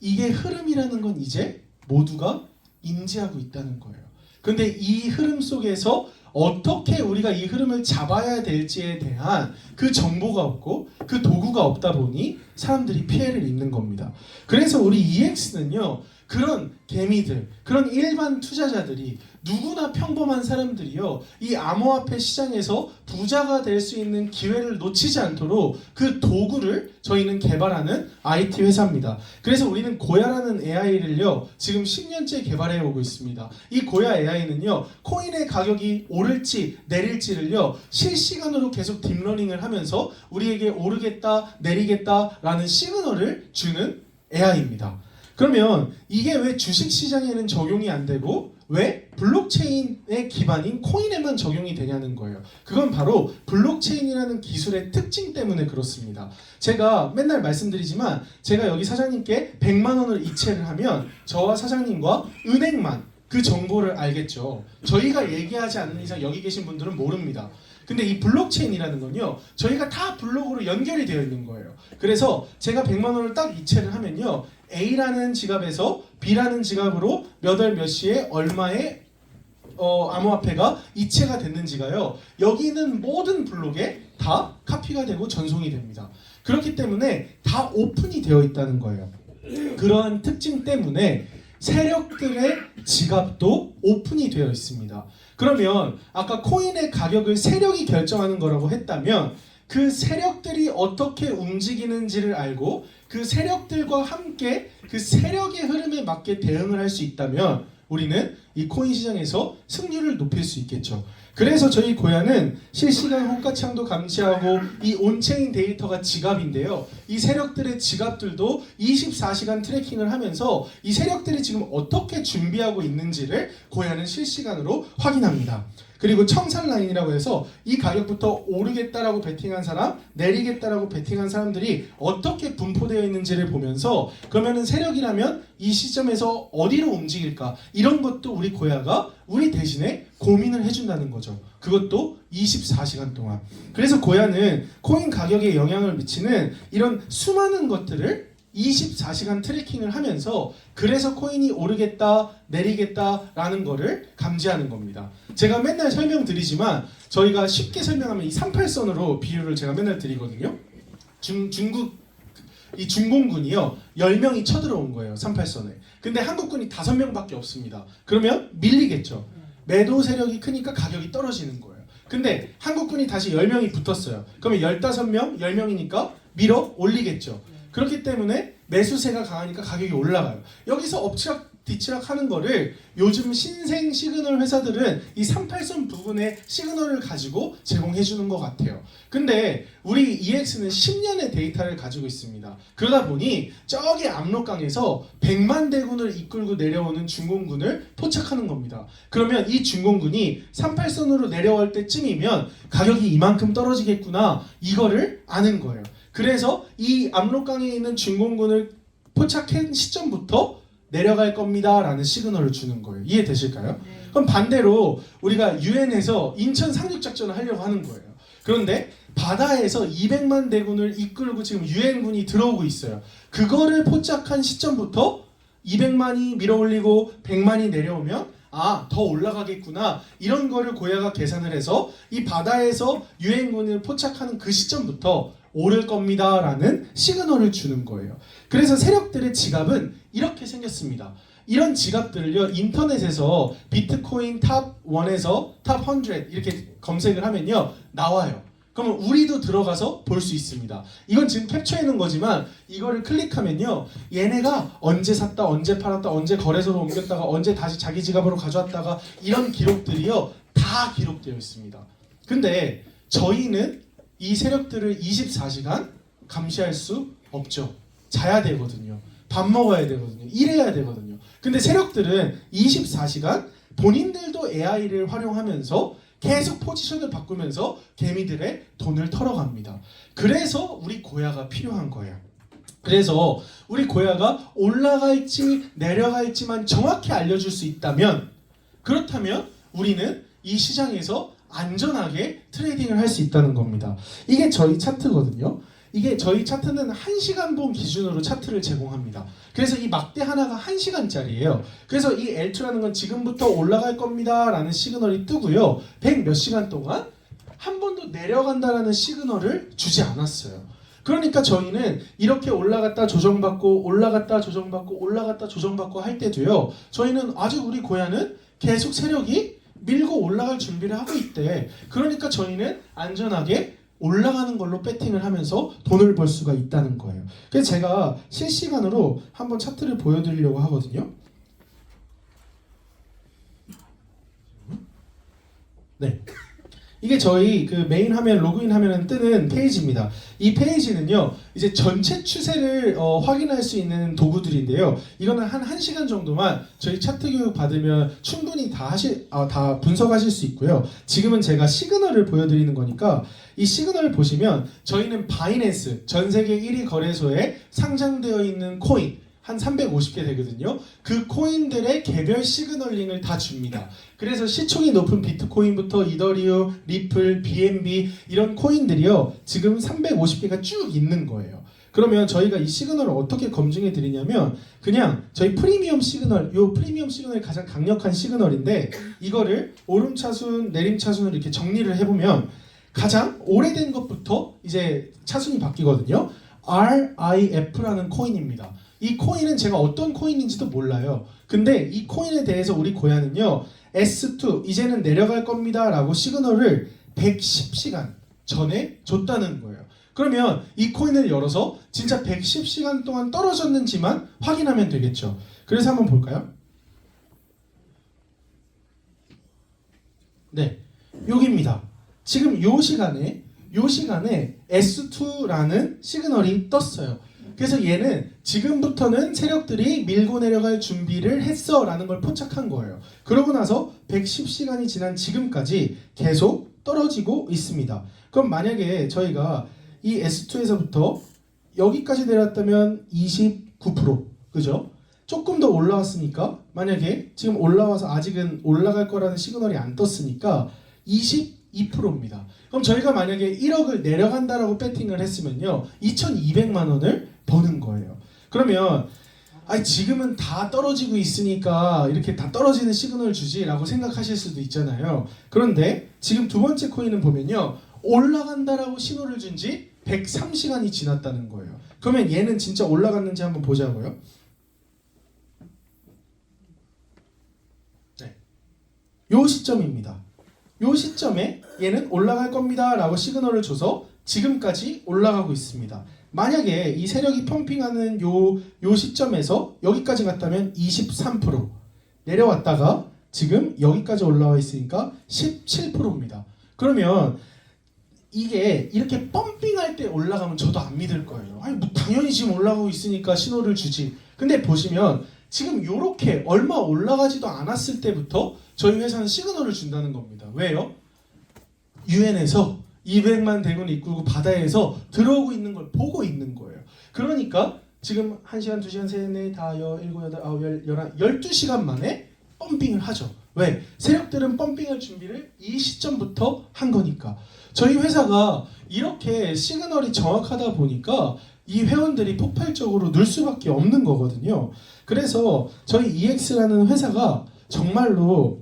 이게 흐름이라는 건 이제 모두가 인지하고 있다는 거예요. 근데 이 흐름 속에서 어떻게 우리가 이 흐름을 잡아야 될지에 대한 그 정보가 없고 그 도구가 없다 보니 사람들이 피해를 입는 겁니다. 그래서 우리 EX는요 그런 개미들, 그런 일반 투자자들이 누구나 평범한 사람들이요 이 암호화폐 시장에서 부자가 될 수 있는 기회를 놓치지 않도록 그 도구를 저희는 개발하는 IT 회사입니다. 그래서 우리는 고야라는 AI를요 지금 10년째 개발해 오고 있습니다. 이 고야 AI는요 코인의 가격이 오를지 내릴지를요 실시간으로 계속 딥러닝을 하면서 우리에게 오르겠다 내리겠다라는 시그널을 주는 AI입니다. 그러면 이게 왜 주식시장에는 적용이 안 되고 왜 블록체인의 기반인 코인에만 적용이 되냐는 거예요. 그건 바로 블록체인이라는 기술의 특징 때문에 그렇습니다. 제가 맨날 말씀드리지만 제가 여기 사장님께 100만 원을 이체를 하면 저와 사장님과 은행만 그 정보를 알겠죠. 저희가 얘기하지 않는 이상 여기 계신 분들은 모릅니다. 근데 이 블록체인이라는 건요 저희가 다 블록으로 연결이 되어 있는 거예요. 그래서 제가 100만 원을 딱 이체를 하면요 A라는 지갑에서 B라는 지갑으로 몇 월 몇 시에 얼마의 암호화폐가 이체가 됐는지가요 여기 있는 모든 블록에 다 카피가 되고 전송이 됩니다. 그렇기 때문에 다 오픈이 되어 있다는 거예요. 그러한 특징 때문에 세력들의 지갑도 오픈이 되어 있습니다. 그러면 아까 코인의 가격을 세력이 결정하는 거라고 했다면 그 세력들이 어떻게 움직이는지를 알고 그 세력들과 함께 그 세력의 흐름에 맞게 대응을 할 수 있다면 우리는 이 코인 시장에서 승률을 높일 수 있겠죠. 그래서 저희 고야는 실시간 호가창도 감시하고 이 온체인 데이터가 지갑인데요. 이 세력들의 지갑들도 24시간 트래킹을 하면서 이 세력들이 지금 어떻게 준비하고 있는지를 고야는 실시간으로 확인합니다. 그리고 청산 라인이라고 해서 이 가격부터 오르겠다라고 베팅한 사람, 내리겠다라고 베팅한 사람들이 어떻게 분포되어 있는지를 보면서 그러면은 세력이라면 이 시점에서 어디로 움직일까 이런 것도 우리 고야가 우리 대신에 고민을 해준다는 거죠. 그것도 24시간 동안. 그래서 고야는 코인 가격에 영향을 미치는 이런 수많은 것들을 24시간 트래킹을 하면서 그래서 코인이 오르겠다 내리겠다라는 거를 감지하는 겁니다. 제가 맨날 설명드리지만 저희가 쉽게 설명하면 이 38선으로 비유를 제가 맨날 드리거든요. 중국 이 중공군이요 10명이 쳐들어온 거예요 38선에. 근데 한국군이 5명밖에 없습니다. 그러면 밀리겠죠. 매도 세력이 크니까 가격이 떨어지는 거예요. 근데 한국군이 다시 10명이 붙었어요. 그러면 15명, 10명이니까 밀어 올리겠죠. 그렇기 때문에 매수세가 강하니까 가격이 올라가요. 여기서 엎치락 뒤치락 하는 거를 요즘 신생 시그널 회사들은 이 38선 부분의 시그널을 가지고 제공해 주는 것 같아요. 근데 우리 EX는 10년의 데이터를 가지고 있습니다. 그러다 보니 저기 압록강에서 100만 대군을 이끌고 내려오는 중공군을 포착하는 겁니다. 그러면 이 중공군이 38선으로 내려올 때쯤이면 가격이 이만큼 떨어지겠구나 이거를 아는 거예요. 그래서 이 압록강에 있는 중공군을 포착한 시점부터 내려갈 겁니다 라는 시그널을 주는 거예요. 이해되실까요? 그럼 반대로 우리가 유엔에서 인천 상륙작전을 하려고 하는 거예요. 그런데 바다에서 200만 대군을 이끌고 지금 유엔군이 들어오고 있어요. 그거를 포착한 시점부터 200만이 밀어올리고 100만이 내려오면 더 올라가겠구나 이런 거를 고야가 계산을 해서 이 바다에서 유엔군을 포착하는 그 시점부터 오를 겁니다 라는 시그널을 주는 거예요. 그래서 세력들의 지갑은 이렇게 생겼습니다. 이런 지갑들을요 인터넷에서 비트코인 탑 1에서 탑 100 이렇게 검색을 하면요 나와요. 그러면 우리도 들어가서 볼 수 있습니다. 이건 지금 캡처해 놓은 거지만 이거를 클릭하면요 얘네가 언제 샀다 언제 팔았다 언제 거래소로 옮겼다가 언제 다시 자기 지갑으로 가져왔다가 이런 기록들이요 다 기록되어 있습니다. 근데 저희는 이 세력들을 24시간 감시할 수 없죠. 자야 되거든요. 밥 먹어야 되거든요. 일해야 되거든요. 근데 세력들은 24시간 본인들도 AI를 활용하면서 계속 포지션을 바꾸면서 개미들의 돈을 털어갑니다. 그래서 우리 고야가 필요한 거예요. 그래서 우리 고야가 올라갈지 내려갈지만 정확히 알려줄 수 있다면 그렇다면 우리는 이 시장에서 안전하게 트레이딩을 할 수 있다는 겁니다. 이게 저희 차트거든요. 이게 저희 차트는 1시간 본 기준으로 차트를 제공합니다. 그래서 이 막대 하나가 1시간짜리예요. 그래서 이 L2라는 건 지금부터 올라갈 겁니다 라는 시그널이 뜨고요. 100 몇 시간 동안 한 번도 내려간다라는 시그널을 주지 않았어요. 그러니까 저희는 이렇게 올라갔다 조정받고 올라갔다 조정받고 올라갔다 조정받고 할 때도요. 저희는 아직 우리 고야는 계속 세력이 밀고 올라갈 준비를 하고 있대. 그러니까 저희는 안전하게 올라가는 걸로 배팅을 하면서 돈을 벌 수가 있다는 거예요. 그래서 제가 실시간으로 한번 차트를 보여드리려고 하거든요. 네. 이게 저희 그 메인 화면 로그인 하면 뜨는 페이지입니다. 이 페이지는요 이제 전체 추세를 확인할 수 있는 도구들인데요. 이거는 한 1시간 정도만 저희 차트 교육 받으면 충분히 다 분석하실 수 있고요. 지금은 제가 시그널을 보여드리는 거니까 이 시그널을 보시면 저희는 바이낸스 전 세계 1위 거래소에 상장되어 있는 코인 한 350개 되거든요. 그 코인들의 개별 시그널링을 다 줍니다. 그래서 시총이 높은 비트코인부터 이더리움, 리플, BNB 이런 코인들이요. 지금 350개가 쭉 있는 거예요. 그러면 저희가 이 시그널을 어떻게 검증해 드리냐면 그냥 저희 프리미엄 시그널, 요 프리미엄 시그널이 가장 강력한 시그널인데 이거를 오름차순, 내림차순을 이렇게 정리를 해보면 가장 오래된 것부터 이제 차순이 바뀌거든요. RIF라는 코인입니다. 이 코인은 제가 어떤 코인인지도 몰라요. 근데 이 코인에 대해서 우리 고야는요 S2 이제는 내려갈 겁니다 라고 시그널을 110시간 전에 줬다는 거예요. 그러면 이 코인을 열어서 진짜 110시간 동안 떨어졌는지만 확인하면 되겠죠. 그래서 한번 볼까요? 네, 여기입니다. 지금 요 시간에 S2라는 시그널이 떴어요. 그래서 얘는 지금부터는 세력들이 밀고 내려갈 준비를 했어 라는 걸 포착한 거예요. 그러고 나서 110시간이 지난 지금까지 계속 떨어지고 있습니다. 그럼 만약에 저희가 이 S2에서부터 여기까지 내려왔다면 29% 그죠? 조금 더 올라왔으니까 만약에 지금 올라와서 아직은 올라갈 거라는 시그널이 안 떴으니까 22%입니다. 그럼 저희가 만약에 1억을 내려간다라고 배팅을 했으면요 2,200만 원을 버는 거예요. 그러면 아니 지금은 다 떨어지고 있으니까 이렇게 다 떨어지는 시그널을 주지라고 생각하실 수도 있잖아요. 그런데 지금 두 번째 코인은 보면요, 올라간다라고 신호를 준 지 103시간이 지났다는 거예요. 그러면 얘는 진짜 올라갔는지 한번 보자고요. 네, 요 시점입니다. 요 시점에 얘는 올라갈 겁니다 라고 시그널을 줘서 지금까지 올라가고 있습니다. 만약에 이 세력이 펌핑하는 요 시점에서 여기까지 갔다면 23%, 내려왔다가 지금 여기까지 올라와 있으니까 17%입니다. 그러면 이게 이렇게 펌핑할 때 올라가면 저도 안 믿을 거예요. 아니 뭐 당연히 지금 올라가고 있으니까 신호를 주지. 근데 보시면 지금 요렇게 얼마 올라가지도 않았을 때부터 저희 회사는 시그널을 준다는 겁니다. 왜요? 유엔에서 200만 대군을 이끌고 바다에서 들어오고 있는 걸 보고 있는 거예요. 그러니까 지금 1시간, 2시간, 3, 4, 5, 6, 7, 8, 9, 10, 12시간 만에 펌핑을 하죠. 왜? 세력들은 펌핑할 준비를 이 시점부터 한 거니까. 저희 회사가 이렇게 시그널이 정확하다 보니까 이 회원들이 폭발적으로 늘 수밖에 없는 거거든요. 그래서 저희 EX라는 회사가 정말로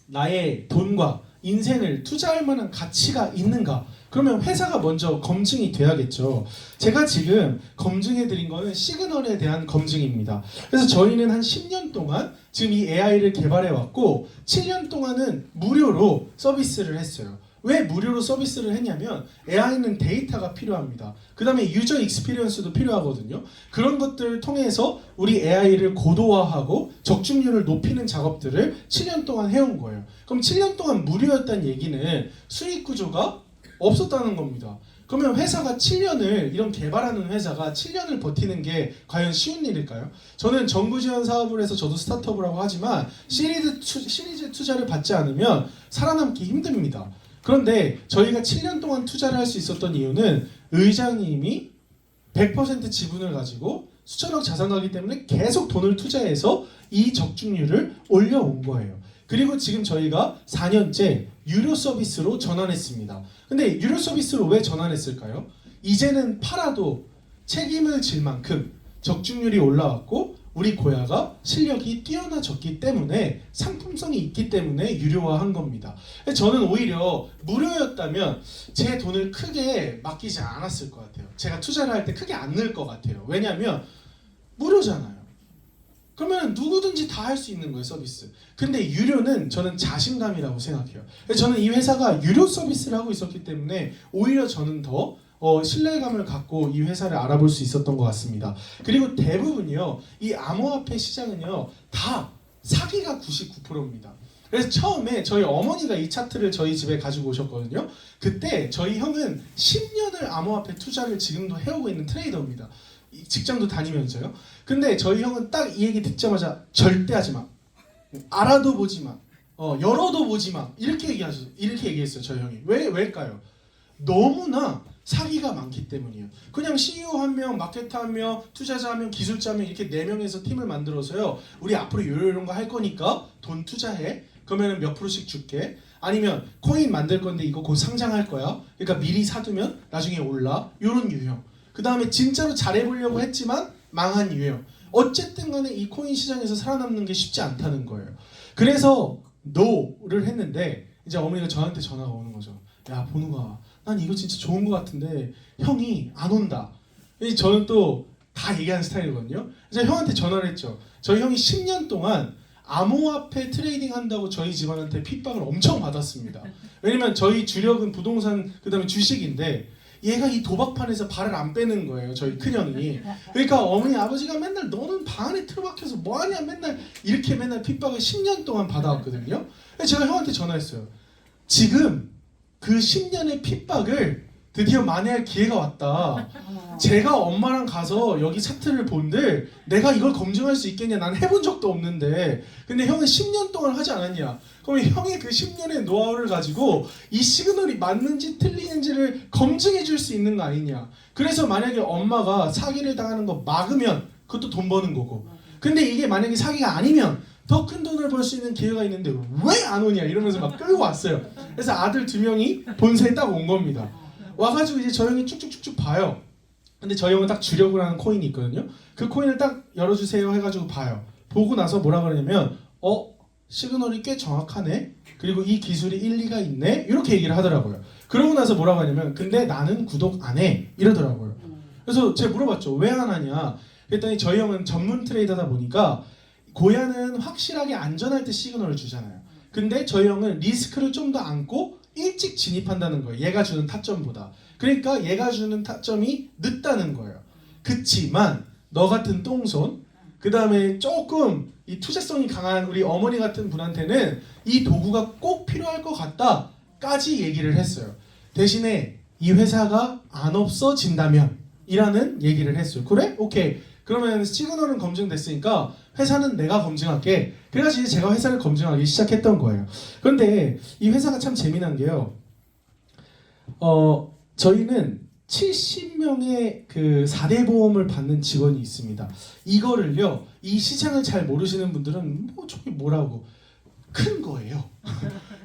나의 돈과 인생을 투자할 만한 가치가 있는가? 그러면 회사가 먼저 검증이 돼야겠죠. 제가 지금 검증해 드린 거는 시그널에 대한 검증입니다. 그래서 저희는 한 10년 동안 지금 이 AI를 개발해 왔고 7년 동안은 무료로 서비스를 했어요. 왜 무료로 서비스를 했냐면 AI는 데이터가 필요합니다. 그 다음에 유저 익스피리언스도 필요하거든요. 그런 것들을 통해서 우리 AI를 고도화하고 적중률을 높이는 작업들을 7년 동안 해온 거예요. 그럼 7년 동안 무료였다는 얘기는 수익 구조가 없었다는 겁니다. 그러면 회사가 7년을, 이런 개발하는 회사가 7년을 버티는 게 과연 쉬운 일일까요? 저는 정부 지원 사업을 해서 저도 스타트업이라고 하지만 시리즈 투자를 받지 않으면 살아남기 힘듭니다. 그런데 저희가 7년 동안 투자를 할 수 있었던 이유는 의장님이 100% 지분을 가지고 수천억 자산가기 때문에 계속 돈을 투자해서 이 적중률을 올려온 거예요. 그리고 지금 저희가 4년째 유료 서비스로 전환했습니다. 근데 유료 서비스로 왜 전환했을까요? 이제는 팔아도 책임을 질 만큼 적중률이 올라왔고 우리 고야가 실력이 뛰어나졌기 때문에 상품성이 있기 때문에 유료화한 겁니다. 저는 오히려 무료였다면 제 돈을 크게 맡기지 않았을 것 같아요. 제가 투자를 할 때 크게 안 넣을 것 같아요. 왜냐하면 무료잖아요. 그러면 누구든지 다 할 수 있는 거예요, 서비스. 근데 유료는 저는 자신감이라고 생각해요. 저는 이 회사가 유료 서비스를 하고 있었기 때문에 오히려 저는 더 신뢰감을 갖고 이 회사를 알아볼 수 있었던 것 같습니다. 그리고 대부분이요, 이 암호화폐 시장은요, 다 사기가 99%입니다. 그래서 처음에 저희 어머니가 이 차트를 저희 집에 가지고 오셨거든요. 그때 저희 형은 10년을 암호화폐 투자를 지금도 해오고 있는 트레이더입니다. 직장도 다니면서요. 근데 저희 형은 딱 이 얘기 듣자마자 절대 하지 마, 알아도 보지 마, 열어도 보지 마, 이렇게 얘기했어요. 저희 형이. 왜일까요? 너무나 사기가 많기 때문이에요. 그냥 CEO 한 명, 마케터 한 명, 투자자 한 명, 기술자 한 명, 이렇게 4명에서 팀을 만들어서요, 우리 앞으로 이런 거 할 거니까 돈 투자해. 그러면 몇 프로씩 줄게. 아니면 코인 만들 건데 이거 곧 상장할 거야. 그러니까 미리 사두면 나중에 올라. 이런 유형. 그 다음에 진짜로 잘해보려고 했지만 망한 유형. 어쨌든 간에 이 코인 시장에서 살아남는 게 쉽지 않다는 거예요. 그래서 NO를 했는데 이제 어머니가 저한테 전화가 오는 거죠. 야, 본우가, 난 이거 진짜 좋은 거 같은데 형이 안 온다. 저는 또 다 얘기하는 스타일이거든요. 그래서 형한테 전화를 했죠. 저희 형이 10년 동안 암호화폐 트레이딩 한다고 저희 집안한테 핍박을 엄청 받았습니다. 왜냐면 저희 주력은 부동산, 그 다음에 주식인데 얘가 이 도박판에서 발을 안 빼는 거예요, 저희 큰형이. 그러니까 어머니 아버지가 맨날 너는 방 안에 틀어박혀서 뭐하냐 맨날 이렇게 맨날 핍박을 10년 동안 받아왔거든요. 그래서 제가 형한테 전화했어요. 지금 그 10년의 핍박을 드디어 만회할 기회가 왔다. 제가 엄마랑 가서 여기 차트를 본들 내가 이걸 검증할 수 있겠냐? 난 해본 적도 없는데. 근데 형은 10년 동안 하지 않았냐? 그럼 형이 그 10년의 노하우를 가지고 이 시그널이 맞는지 틀리는지를 검증해 줄 수 있는 거 아니냐? 그래서 만약에 엄마가 사기를 당하는 거 막으면 그것도 돈 버는 거고. 근데 이게 만약에 사기가 아니면 더 큰 돈을 벌 수 있는 기회가 있는데 왜 안 오냐? 이러면서 막 끌고 왔어요. 그래서 아들 2명이 본사에 딱 온 겁니다. 와가지고 이제 저 형이 쭉쭉쭉쭉 봐요. 근데 저희 형은 딱 주력을 하는 코인이 있거든요. 그 코인을 딱 열어주세요 해가지고 봐요. 보고 나서 뭐라 그러냐면 시그널이 꽤 정확하네. 그리고 이 기술이 일리가 있네. 이렇게 얘기를 하더라고요. 그러고 나서 뭐라고 하냐면 근데 나는 구독 안 해. 이러더라고요. 그래서 제가 물어봤죠. 왜 안 하냐. 그랬더니 저희 형은 전문 트레이더다 보니까 고야는 확실하게 안전할 때 시그널을 주잖아요. 근데 저희 형은 리스크를 좀 더 안고 일찍 진입한다는 거예요. 얘가 주는 타점보다. 그러니까 얘가 주는 타점이 늦다는 거예요. 그치만 너 같은 똥손, 그 다음에 조금 이 투자성이 강한 우리 어머니 같은 분한테는 이 도구가 꼭 필요할 것 같다까지 얘기를 했어요. 대신에 이 회사가 안 없어진다면 이라는 얘기를 했어요. 그래? 오케이. 그러면 시그널은 검증됐으니까 회사는 내가 검증할게. 그래가지고 제가 회사를 검증하기 시작했던 거예요. 그런데 이 회사가 참 재미난 게요. 저희는 70명의 그 4대 보험을 받는 직원이 있습니다. 이거를요, 이 시장을 잘 모르시는 분들은 저게 뭐라고 큰 거예요.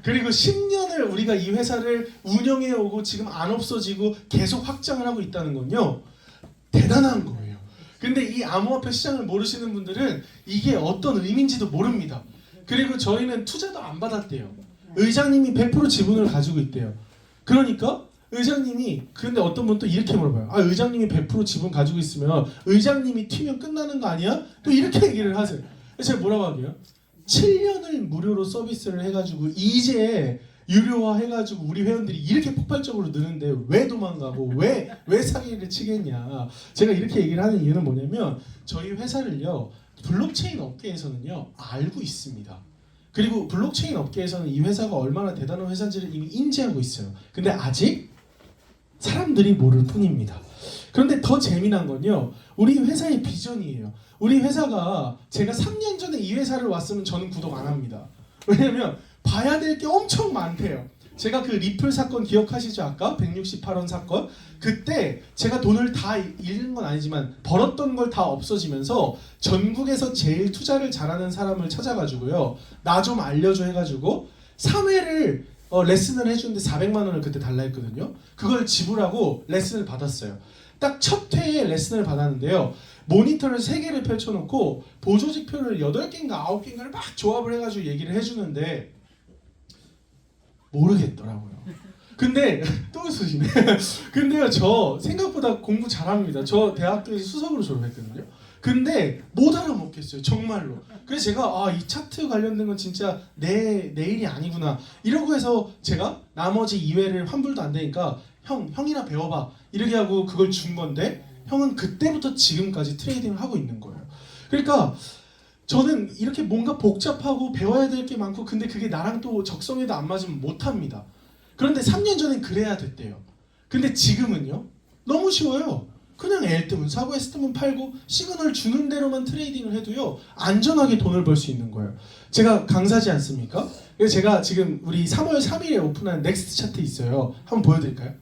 그리고 10년을 우리가 이 회사를 운영해 오고 지금 안 없어지고 계속 확장을 하고 있다는 건요, 대단한 거예요. 근데 이 암호화폐 시장을 모르시는 분들은 이게 어떤 의미인지도 모릅니다. 그리고 저희는 투자도 안 받았대요. 의장님이 100% 지분을 가지고 있대요. 그러니까 의장님이, 근데 어떤 분은 또 이렇게 물어봐요. 의장님이 100% 지분 가지고 있으면 의장님이 튀면 끝나는 거 아니야? 또 이렇게 얘기를 하세요. 제가 뭐라고 하게요? 7년을 무료로 서비스를 해가지고 이제 유료화 해가지고 우리 회원들이 이렇게 폭발적으로 느는데 왜 도망가고 왜 사기를 치겠냐. 제가 이렇게 얘기를 하는 이유는 뭐냐면 저희 회사를요, 블록체인 업계에서는요 알고 있습니다. 그리고 블록체인 업계에서는 이 회사가 얼마나 대단한 회사인지를 이미 인지하고 있어요. 근데 아직 사람들이 모를 뿐입니다. 그런데 더 재미난 건요, 우리 회사의 비전이에요. 우리 회사가 제가 3년 전에 이 회사를 왔으면 저는 구독 안 합니다. 왜냐면 봐야 될 게 엄청 많대요. 제가 그 리플 사건 기억하시죠? 아까 168원 사건, 그때 제가 돈을 다 잃은 건 아니지만 벌었던 걸 다 없어지면서 전국에서 제일 투자를 잘하는 사람을 찾아가지고요, 나 좀 알려줘 해가지고 3회를 레슨을 해주는데 400만 원을 그때 달라 했거든요. 그걸 지불하고 레슨을 받았어요. 딱 첫 회에 레슨을 받았는데요, 모니터를 3개를 펼쳐놓고 보조지표를 8개인가 9개인가를 막 조합을 해가지고 얘기를 해주는데 모르겠더라고요. 근데 또 웃으시네. 근데요, 저 생각보다 공부 잘합니다. 저 대학교에서 수석으로 졸업했거든요. 근데 못 알아먹겠어요, 정말로. 그래서 제가 이 차트 관련된 건 진짜 내 일이 아니구나 이러고 해서 제가 나머지 2회를 환불도 안 되니까 형이나 배워봐 이렇게 하고 그걸 준 건데, 형은 그때부터 지금까지 트레이딩을 하고 있는 거예요. 그러니까 저는 이렇게 뭔가 복잡하고 배워야 될 게 많고, 근데 그게 나랑 또 적성에도 안 맞으면 못합니다. 그런데 3년 전엔 그래야 됐대요. 근데 지금은요, 너무 쉬워요. 그냥 L 뜨면 사고 S 뜨면 팔고 시그널 주는 대로만 트레이딩을 해도요, 안전하게 돈을 벌 수 있는 거예요. 제가 강사지 않습니까? 그래서 제가 지금 우리 3월 3일에 오픈한 넥스트 차트 있어요. 한번 보여드릴까요?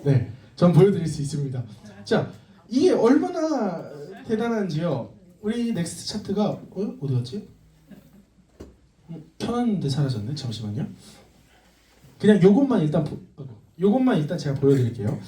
네, 전 보여드릴 수 있습니다. 자, 이게 얼마나 대단한지요. 우리 넥스트 차트가 어디 갔지? 켜놨는데 사라졌네. 잠시만요. 그냥 요것만 일단 제가 보여드릴게요.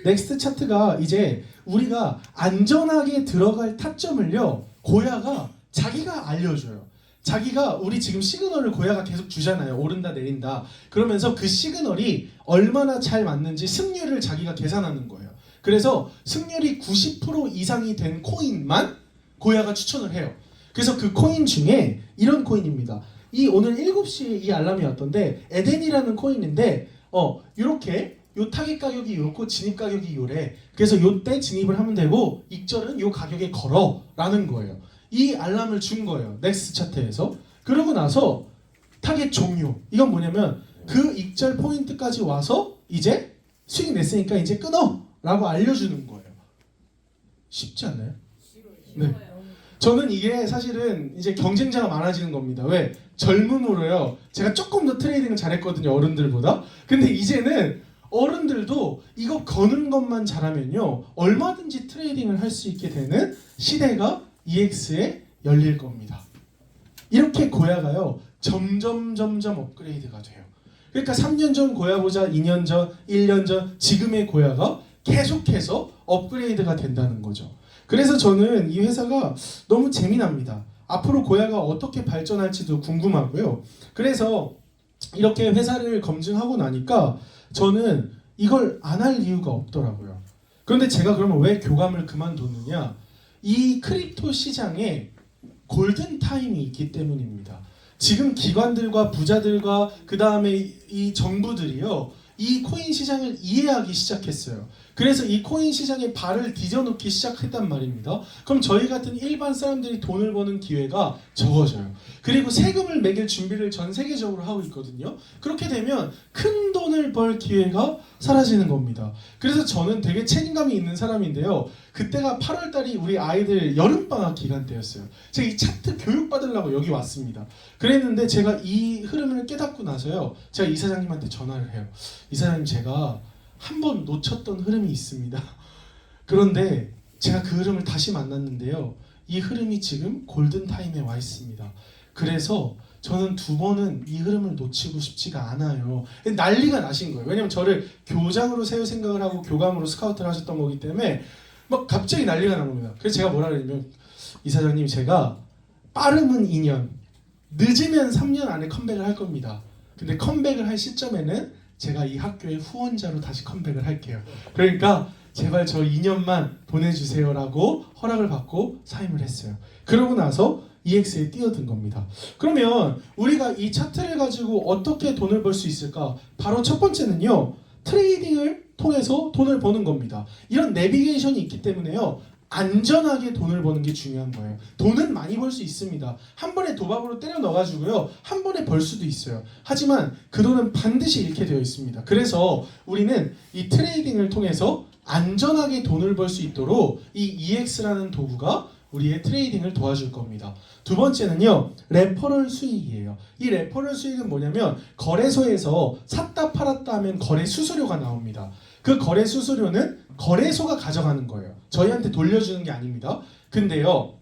넥스트 차트가 이제 우리가 안전하게 들어갈 타점을요, 고야가 자기가 알려줘요. 자기가 우리 지금 시그널을 고야가 계속 주잖아요. 오른다 내린다. 그러면서 그 시그널이 얼마나 잘 맞는지 승률을 자기가 계산하는 거예요. 그래서 승률이 90% 이상이 된 코인만 고야가 추천을 해요. 그래서 그 코인 중에 이런 코인입니다. 이 오늘 7시에 이 알람이 왔던데 에덴이라는 코인인데 이렇게 요 타깃 가격이 요렇고 진입 가격이 요래. 그래서 요때 진입을 하면 되고 익절은 요 가격에 걸어 라는 거예요. 이 알람을 준 거예요, 넥스트 차트에서. 그러고 나서 타겟 종료. 이건 뭐냐면 그 익절 포인트까지 와서 이제 수익 냈으니까 이제 끊어 라고 알려주는 거예요. 쉽지 않나요? 네. 저는 이게 사실은 이제 경쟁자가 많아지는 겁니다. 왜? 젊음으로요, 제가 조금 더 트레이딩을 잘했거든요, 어른들보다. 근데 이제는 어른들도 이거 거는 것만 잘하면요, 얼마든지 트레이딩을 할 수 있게 되는 시대가 EX에 열릴 겁니다. 이렇게 고야가요, 점점 업그레이드가 돼요. 그러니까 3년 전 고야 보자, 2년 전, 1년 전, 지금의 고야가 계속해서 업그레이드가 된다는 거죠. 그래서 저는 이 회사가 너무 재미납니다. 앞으로 고야가 어떻게 발전할지도 궁금하고요. 그래서 이렇게 회사를 검증하고 나니까 저는 이걸 안 할 이유가 없더라고요. 그런데 제가 그러면 왜 교감을 그만뒀느냐? 이 크립토 시장에 골든 타임이 있기 때문입니다. 지금 기관들과 부자들과 그 다음에 이 정부들이요, 이 코인 시장을 이해하기 시작했어요. 그래서 이 코인 시장에 발을 디뎌놓기 시작했단 말입니다. 그럼 저희 같은 일반 사람들이 돈을 버는 기회가 적어져요. 그리고 세금을 매길 준비를 전 세계적으로 하고 있거든요. 그렇게 되면 큰 돈을 벌 기회가 사라지는 겁니다. 그래서 저는 되게 책임감이 있는 사람인데요. 그때가 8월 달이 우리 아이들 여름방학 기간 때였어요. 제가 이 차트 교육받으려고 여기 왔습니다. 그랬는데 제가 이 흐름을 깨닫고 나서요, 제가 이사장님한테 전화를 해요. 이사장님, 제가 한 번 놓쳤던 흐름이 있습니다. 그런데 제가 그 흐름을 다시 만났는데요, 이 흐름이 지금 골든타임에 와 있습니다. 그래서 저는 두 번은 이 흐름을 놓치고 싶지가 않아요. 난리가 나신 거예요. 왜냐면 저를 교장으로 세울 생각을 하고 교감으로 스카우트를 하셨던 거기 때문에 막 갑자기 난리가 난 겁니다. 그래서 제가 뭐라 그랬냐면, 이사장님, 제가 빠르면 2년, 늦으면 3년 안에 컴백을 할 겁니다. 근데 컴백을 할 시점에는 제가 이 학교의 후원자로 다시 컴백을 할게요. 그러니까 제발 저 2년만 보내주세요라고 허락을 받고 사임을 했어요. 그러고 나서 EX에 뛰어든 겁니다. 그러면 우리가 이 차트를 가지고 어떻게 돈을 벌 수 있을까? 바로 첫 번째는요, 트레이딩을 통해서 돈을 버는 겁니다. 이런 내비게이션이 있기 때문에요, 안전하게 돈을 버는 게 중요한 거예요. 돈은 많이 벌 수 있습니다. 한 번에 도박으로 때려 넣어가지고요, 한 번에 벌 수도 있어요. 하지만 그 돈은 반드시 잃게 되어 있습니다. 그래서 우리는 이 트레이딩을 통해서 안전하게 돈을 벌 수 있도록 이 EX라는 도구가 우리의 트레이딩을 도와줄 겁니다. 두 번째는요, 레퍼럴 수익이에요. 이 레퍼럴 수익은 뭐냐면, 거래소에서 샀다 팔았다 하면 거래 수수료가 나옵니다. 그 거래 수수료는 거래소가 가져가는 거예요. 저희한테 돌려주는 게 아닙니다. 근데요,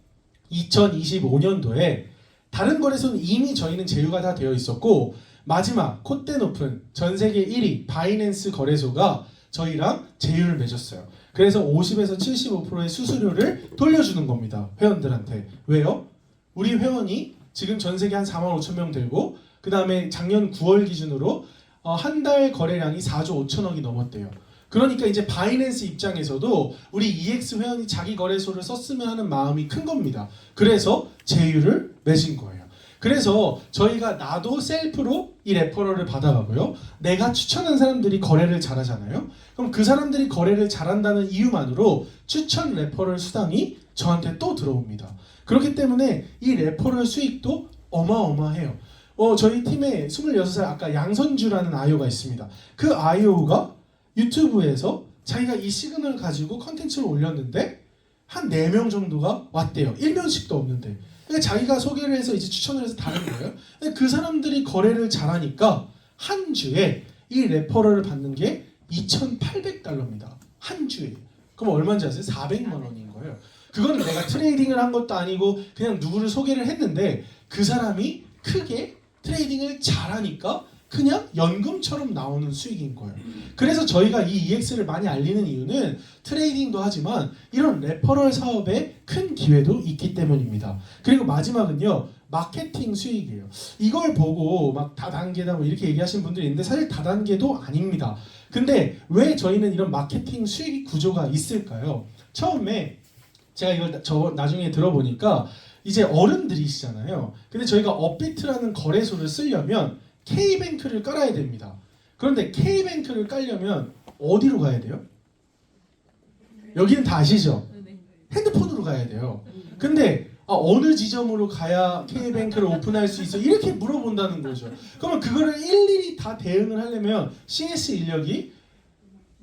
2025년도에 다른 거래소는 이미 저희는 제휴가 다 되어 있었고, 마지막 콧대 높은 전 세계 1위 바이낸스 거래소가 저희랑 제휴를 맺었어요. 그래서 50에서 75%의 수수료를 돌려주는 겁니다, 회원들한테. 왜요? 우리 회원이 지금 전 세계 한 4만 5천 명 되고, 그 다음에 작년 9월 기준으로 한 달 거래량이 4조 5천억이 넘었대요. 그러니까 이제 바이낸스 입장에서도 우리 EX 회원이 자기 거래소를 썼으면 하는 마음이 큰 겁니다. 그래서 제휴를 맺은 거예요. 그래서 저희가 나도 셀프로 이 레퍼럴을 받아가고요, 내가 추천한 사람들이 거래를 잘하잖아요. 그럼 그 사람들이 거래를 잘한다는 이유만으로 추천 레퍼럴 수당이 저한테 또 들어옵니다. 그렇기 때문에 이 레퍼럴 수익도 어마어마해요. 저희 팀에 26살 아까 양선주라는 아이오가 있습니다. 그 아이오가 유튜브에서 자기가 이 시그널을 가지고 컨텐츠를 올렸는데 한 4명 정도가 왔대요. 1명씩도 없는데. 그러니까 자기가 소개를 해서 이제 추천을 해서 다른 거예요. 그 사람들이 거래를 잘하니까 한 주에 이 레퍼럴을 받는 게 2,800달러입니다. 한 주에. 그럼 얼마인지 아세요? 400만 원인 거예요. 그거는 내가 트레이딩을 한 것도 아니고 그냥 누구를 소개를 했는데 그 사람이 크게 트레이딩을 잘하니까 그냥 연금처럼 나오는 수익인 거예요. 그래서 저희가 이 EX를 많이 알리는 이유는 트레이딩도 하지만 이런 레퍼럴 사업에 큰 기회도 있기 때문입니다. 그리고 마지막은요, 마케팅 수익이에요. 이걸 보고 막 다단계다 뭐 이렇게 얘기하시는 분들이 있는데 사실 다단계도 아닙니다. 근데 왜 저희는 이런 마케팅 수익 구조가 있을까요? 처음에 제가 이걸 나중에 들어보니까 이제 어른들이시잖아요. 근데 저희가 업비트라는 거래소를 쓰려면 K뱅크를 깔아야 됩니다. 그런데 K뱅크를 깔려면 어디로 가야 돼요? 여기는 다 아시죠? 핸드폰으로 가야 돼요. 근데 어느 지점으로 가야 K뱅크를 오픈할 수 있어? 이렇게 물어본다는 거죠. 그러면 그거를 일일이 다 대응을 하려면 CS 인력이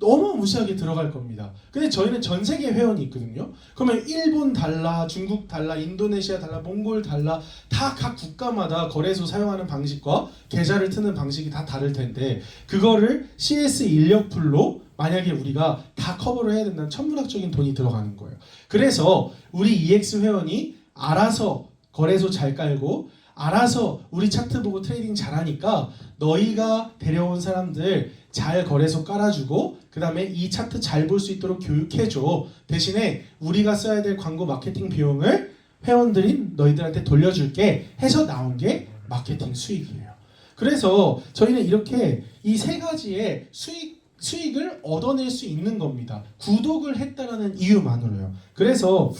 어마무시하게 들어갈 겁니다. 근데 저희는 전 세계 회원이 있거든요. 그러면 일본 달러, 중국 달러, 인도네시아 달러, 몽골 달러 다 각 국가마다 거래소 사용하는 방식과 계좌를 트는 방식이 다 다를 텐데 그거를 CS 인력풀로 만약에 우리가 다 커버를 해야 된다면 천문학적인 돈이 들어가는 거예요. 그래서 우리 EX 회원이 알아서 거래소 잘 깔고 알아서 우리 차트 보고 트레이딩 잘하니까 너희가 데려온 사람들 잘 거래소 깔아주고 그 다음에 이 차트 잘 볼 수 있도록 교육해줘. 대신에 우리가 써야 될 광고 마케팅 비용을 회원들인 너희들한테 돌려줄게 해서 나온 게 마케팅 수익이에요. 그래서 저희는 이렇게 이 세 가지의 수익을 얻어낼 수 있는 겁니다. 구독을 했다라는 이유만으로요. 그래서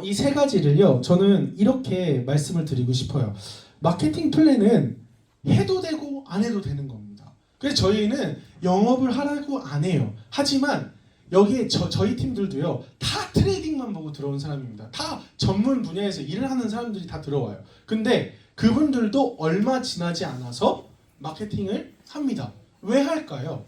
이 세 가지를요, 저는 이렇게 말씀을 드리고 싶어요. 마케팅 플랜은 해도 되고 안 해도 되는 겁니다. 그래서 저희는 영업을 하라고 안 해요. 하지만 여기에 저희 팀들도요, 다 트레이딩만 보고 들어온 사람입니다. 다 전문 분야에서 일을 하는 사람들이 다 들어와요. 근데 그분들도 얼마 지나지 않아서 마케팅을 합니다. 왜 할까요?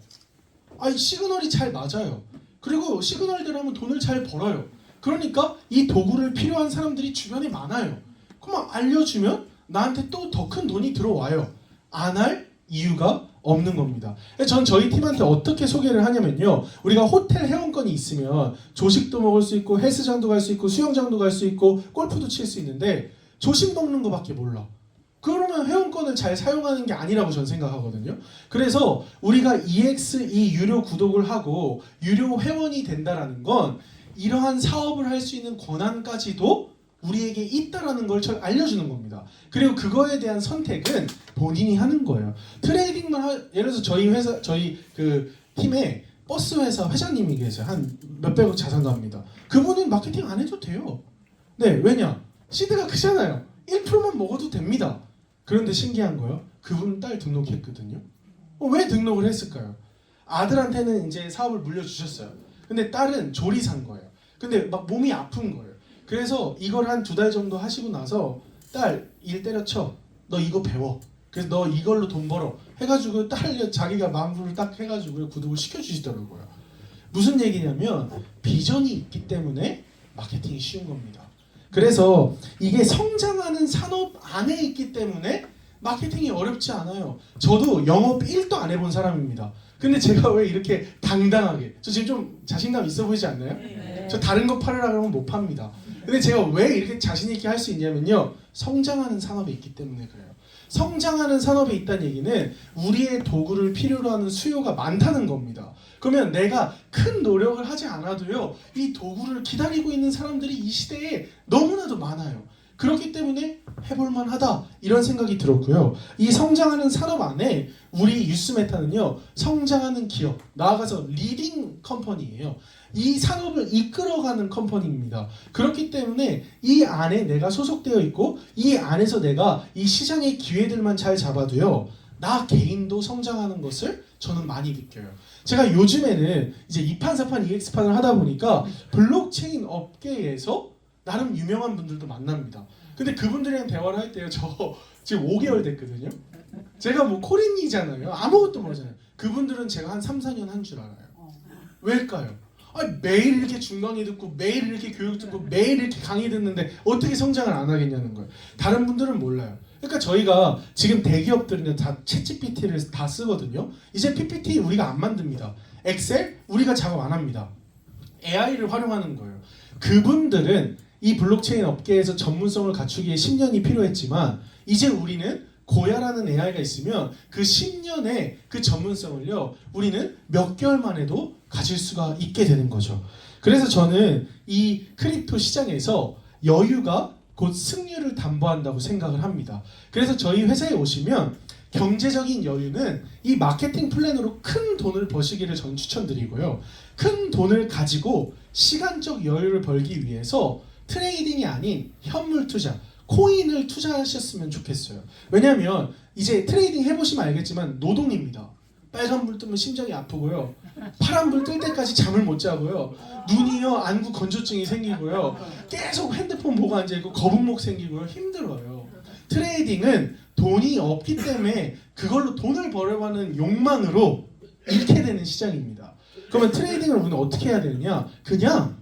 시그널이 잘 맞아요. 그리고 시그널대로 하면 돈을 잘 벌어요. 그러니까 이 도구를 필요한 사람들이 주변에 많아요. 그럼 알려주면 나한테 또 더 큰 돈이 들어와요. 안 할 이유가 없는 겁니다. 전 저희 팀한테 어떻게 소개를 하냐면요, 우리가 호텔 회원권이 있으면 조식도 먹을 수 있고 헬스장도 갈 수 있고 수영장도 갈 수 있고 골프도 칠 수 있는데 조식 먹는 거밖에 몰라. 그러면 회원권을 잘 사용하는 게 아니라고 전 생각하거든요. 그래서 우리가 EXE 유료 구독을 하고 유료 회원이 된다라는 건 이러한 사업을 할 수 있는 권한까지도 우리에게 있다라는 걸 알려주는 겁니다. 그리고 그거에 대한 선택은 본인이 하는 거예요. 트레이딩만 예를 들어서 저희 그 팀에 버스 회사 회장님이 계세요. 한 몇백억 자산도 합니다. 그분은 마케팅 안 해도 돼요. 네, 왜냐? 시드가 크잖아요. 1%만 먹어도 됩니다. 그런데 신기한 거요, 그분 딸 등록했거든요. 왜 등록을 했을까요? 아들한테는 이제 사업을 물려주셨어요. 근데 딸은 조리사인 거예요. 근데 막 몸이 아픈 거예요. 그래서 이걸 한 2달 정도 하시고 나서 딸 일 때려쳐. 너 이거 배워. 그래서 너 이걸로 돈 벌어. 해가지고 딸 자기가 마음으로 딱 해가지고 구독을 시켜주시더라고요. 무슨 얘기냐면 비전이 있기 때문에 마케팅이 쉬운 겁니다. 그래서 이게 성장하는 산업 안에 있기 때문에 마케팅이 어렵지 않아요. 저도 영업 1도 안 해본 사람입니다. 근데 제가 왜 이렇게 당당하게, 저 지금 좀 자신감 있어 보이지 않나요? 네. 저 다른 거 팔으라 그러면 못 팝니다. 근데 제가 왜 이렇게 자신 있게 할 수 있냐면요, 성장하는 산업에 있기 때문에 그래요. 성장하는 산업에 있다는 얘기는 우리의 도구를 필요로 하는 수요가 많다는 겁니다. 그러면 내가 큰 노력을 하지 않아도요, 이 도구를 기다리고 있는 사람들이 이 시대에 너무나도 많아요. 그렇기 때문에 해볼만 하다, 이런 생각이 들었고요. 이 성장하는 산업 안에 우리 유스메타는요, 성장하는 기업, 나아가서 리딩 컴퍼니예요. 이 산업을 이끌어가는 컴퍼니입니다. 그렇기 때문에 이 안에 내가 소속되어 있고 이 안에서 내가 이 시장의 기회들만 잘 잡아도요, 나 개인도 성장하는 것을 저는 많이 느껴요. 제가 요즘에는 이제 2판, 4판, EX판을 하다 보니까 블록체인 업계에서 나름 유명한 분들도 만납니다. 근데 그분들이랑 대화를 할 때요, 저 지금 5개월 됐거든요. 제가 뭐 코린이잖아요. 아무것도 모르잖아요. 그분들은 제가 한 3, 4년 한 줄 알아요. 왜일까요? 매일 이렇게 중강의 듣고 매일 이렇게 교육 듣고 매일 이렇게 강의 듣는데 어떻게 성장을 안 하겠냐는 거예요. 다른 분들은 몰라요. 그러니까 저희가 지금 대기업들은 다 챗GPT를 다 쓰거든요. 이제 PPT 우리가 안 만듭니다. 엑셀 우리가 작업 안 합니다. AI를 활용하는 거예요. 그분들은 이 블록체인 업계에서 전문성을 갖추기에 10년이 필요했지만 이제 우리는 고야라는 AI가 있으면 그 10년의 그 전문성을요, 우리는 몇 개월만 해도 가질 수가 있게 되는 거죠. 그래서 저는 이 크립토 시장에서 여유가 곧 승률을 담보한다고 생각을 합니다. 그래서 저희 회사에 오시면 경제적인 여유는 이 마케팅 플랜으로 큰 돈을 버시기를 저는 추천드리고요. 큰 돈을 가지고 시간적 여유를 벌기 위해서 트레이딩이 아닌 현물 투자, 코인을 투자하셨으면 좋겠어요. 왜냐하면 이제 트레이딩 해보시면 알겠지만 노동입니다. 빨간 불 뜨면 심장이 아프고요. 파란 불 뜰 때까지 잠을 못 자고요. 눈이요, 안구 건조증이 생기고요. 계속 핸드폰 보고 앉아있고 거북목 생기고요. 힘들어요. 트레이딩은 돈이 없기 때문에 그걸로 돈을 벌려고 하는 욕망으로 잃게 되는 시장입니다. 그러면 트레이딩을 우리는 어떻게 해야 되느냐? 그냥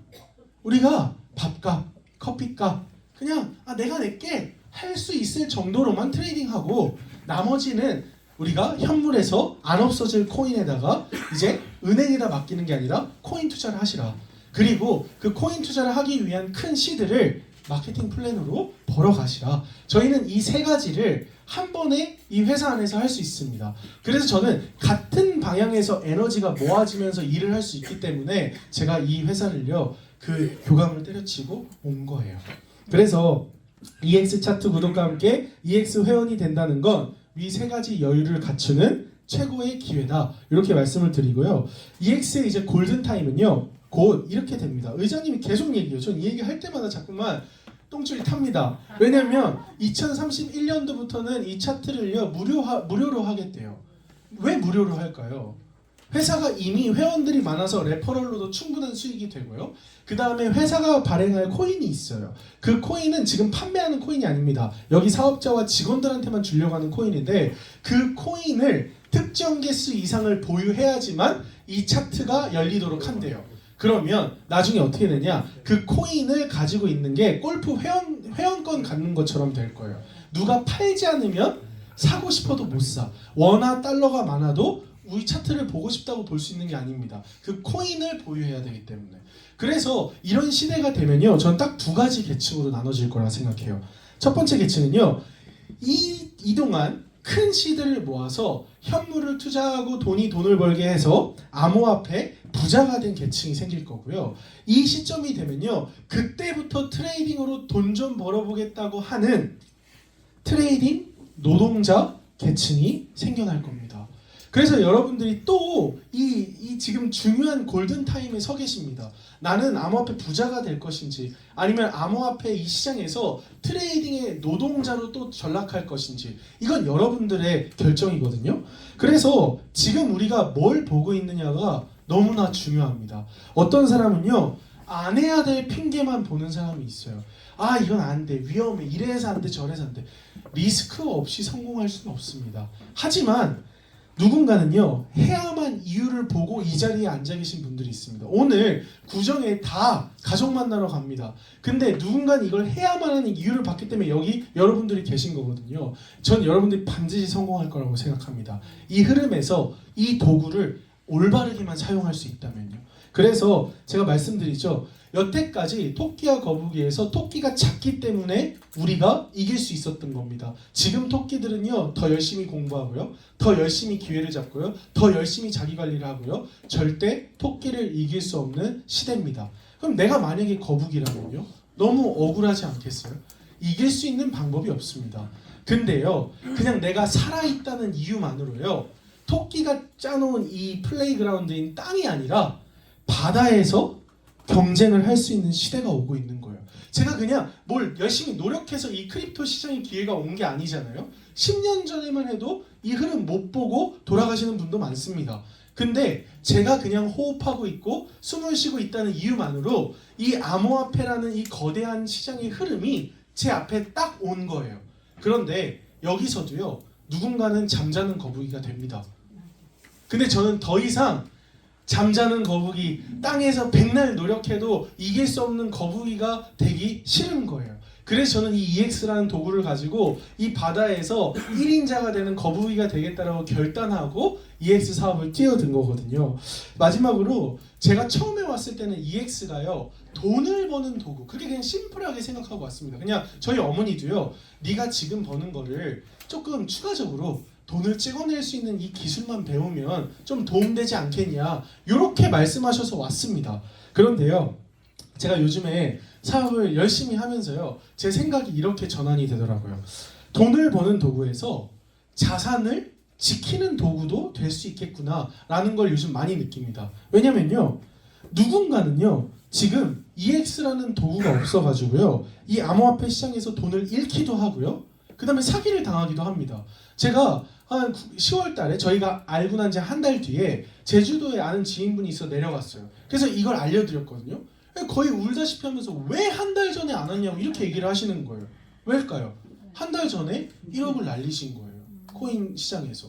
우리가 밥값, 커피값 그냥 내가 낼게 할 수 있을 정도로만 트레이딩하고 나머지는 우리가 현물에서 안 없어질 코인에다가 이제 은행에다 맡기는 게 아니라 코인 투자를 하시라. 그리고 그 코인 투자를 하기 위한 큰 시드를 마케팅 플래너로 벌어가시라. 저희는 이 세 가지를 한 번에 이 회사 안에서 할 수 있습니다. 그래서 저는 같은 방향에서 에너지가 모아지면서 일을 할 수 있기 때문에 제가 이 회사를요 그 교감을 때려치고 온 거예요. 그래서 EX 차트 구독과 함께 EX 회원이 된다는 건 이 세 가지 여유를 갖추는 최고의 기회다. 이렇게 말씀을 드리고요. EX의 이제 골든 타임은요 곧 이렇게 됩니다. 의장님이 계속 얘기해요. 전 이 얘기 할 때마다 자꾸만 똥줄이 탑니다. 왜냐면 2031년도부터는 이 차트를요 무료로 하겠대요. 왜 무료로 할까요? 회사가 이미 회원들이 많아서 레퍼럴로도 충분한 수익이 되고요. 그 다음에 회사가 발행할 코인이 있어요. 그 코인은 지금 판매하는 코인이 아닙니다. 여기 사업자와 직원들한테만 주려고 하는 코인인데 그 코인을 특정 개수 이상을 보유해야지만 이 차트가 열리도록 한대요. 그러면 나중에 어떻게 되냐? 그 코인을 가지고 있는 게 골프 회원권 갖는 것처럼 될 거예요. 누가 팔지 않으면 사고 싶어도 못 사. 원화 달러가 많아도 우리 차트를 보고 싶다고 볼 수 있는 게 아닙니다. 그 코인을 보유해야 되기 때문에. 그래서 이런 시대가 되면요, 전 딱 두 가지 계층으로 나눠질 거라 생각해요. 첫 번째 계층은요, 이동안 큰 시드를 모아서 현물을 투자하고 돈을 벌게 해서 암호화폐 부자가 된 계층이 생길 거고요. 이 시점이 되면요, 그때부터 트레이딩으로 돈 좀 벌어보겠다고 하는 트레이딩 노동자 계층이 생겨날 겁니다. 그래서 여러분들이 또 이 지금 중요한 골든 타임에 서 계십니다. 나는 암호화폐 부자가 될 것인지 아니면 암호화폐 이 시장에서 트레이딩의 노동자로 또 전락할 것인지 이건 여러분들의 결정이거든요. 그래서 지금 우리가 뭘 보고 있느냐가 너무나 중요합니다. 어떤 사람은요 안 해야 될 핑계만 보는 사람이 있어요. 아 이건 안 돼, 위험해, 이래서 안 돼, 저래서 안 돼. 리스크 없이 성공할 수는 없습니다. 하지만 누군가는요 해야만 이유를 보고 이 자리에 앉아 계신 분들이 있습니다. 오늘 구정에 다 가족 만나러 갑니다. 근데 누군가는 이걸 해야만 하는 이유를 봤기 때문에 여기 여러분들이 계신 거거든요. 전 여러분들이 반드시 성공할 거라고 생각합니다. 이 흐름에서 이 도구를 올바르게만 사용할 수 있다면요. 그래서 제가 말씀드리죠. 여태까지 토끼와 거북이에서 토끼가 작기 때문에 우리가 이길 수 있었던 겁니다. 지금 토끼들은요 더 열심히 공부하고요, 더 열심히 기회를 잡고요, 더 열심히 자기 관리를 하고요, 절대 토끼를 이길 수 없는 시대입니다. 그럼 내가 만약에 거북이라면요 너무 억울하지 않겠어요? 이길 수 있는 방법이 없습니다. 근데요 그냥 내가 살아있다는 이유만으로요 토끼가 짜놓은 이 플레이그라운드인 땅이 아니라 바다에서 경쟁을 할 수 있는 시대가 오고 있는 거예요. 제가 그냥 뭘 열심히 노력해서 이 크립토 시장의 기회가 온 게 아니잖아요. 10년 전에만 해도 이 흐름 못 보고 돌아가시는 분도 많습니다. 근데 제가 그냥 호흡하고 있고 숨을 쉬고 있다는 이유만으로 이 암호화폐라는 이 거대한 시장의 흐름이 제 앞에 딱 온 거예요. 그런데 여기서도요 누군가는 잠자는 거북이가 됩니다. 근데 저는 더 이상 잠자는 거북이, 땅에서 백날 노력해도 이길 수 없는 거북이가 되기 싫은 거예요. 그래서 저는 이 EX라는 도구를 가지고 이 바다에서 1인자가 되는 거북이가 되겠다라고 결단하고 EX 사업을 뛰어든 거거든요. 마지막으로 제가 처음에 왔을 때는 EX가요 돈을 버는 도구, 그렇게 그냥 심플하게 생각하고 왔습니다. 그냥 저희 어머니도요 네가 지금 버는 거를 조금 추가적으로 돈을 찍어낼 수 있는 이 기술만 배우면 좀 도움되지 않겠냐 이렇게 말씀하셔서 왔습니다. 그런데요 제가 요즘에 사업을 열심히 하면서요 제 생각이 이렇게 전환이 되더라고요. 돈을 버는 도구에서 자산을 지키는 도구도 될 수 있겠구나 라는 걸 요즘 많이 느낍니다. 왜냐면요 누군가는요 지금 EX라는 도구가 없어가지고요 이 암호화폐 시장에서 돈을 잃기도 하고요 그 다음에 사기를 당하기도 합니다. 제가 한 10월 달에 저희가 알고 난 지 한 달 뒤에 제주도에 아는 지인분이 있어 내려갔어요. 그래서 이걸 알려드렸거든요. 거의 울다시피 하면서 왜 한 달 전에 안 왔냐고 이렇게 얘기를 하시는 거예요. 왜일까요? 한 달 전에 1억을 날리신 거예요. 코인 시장에서.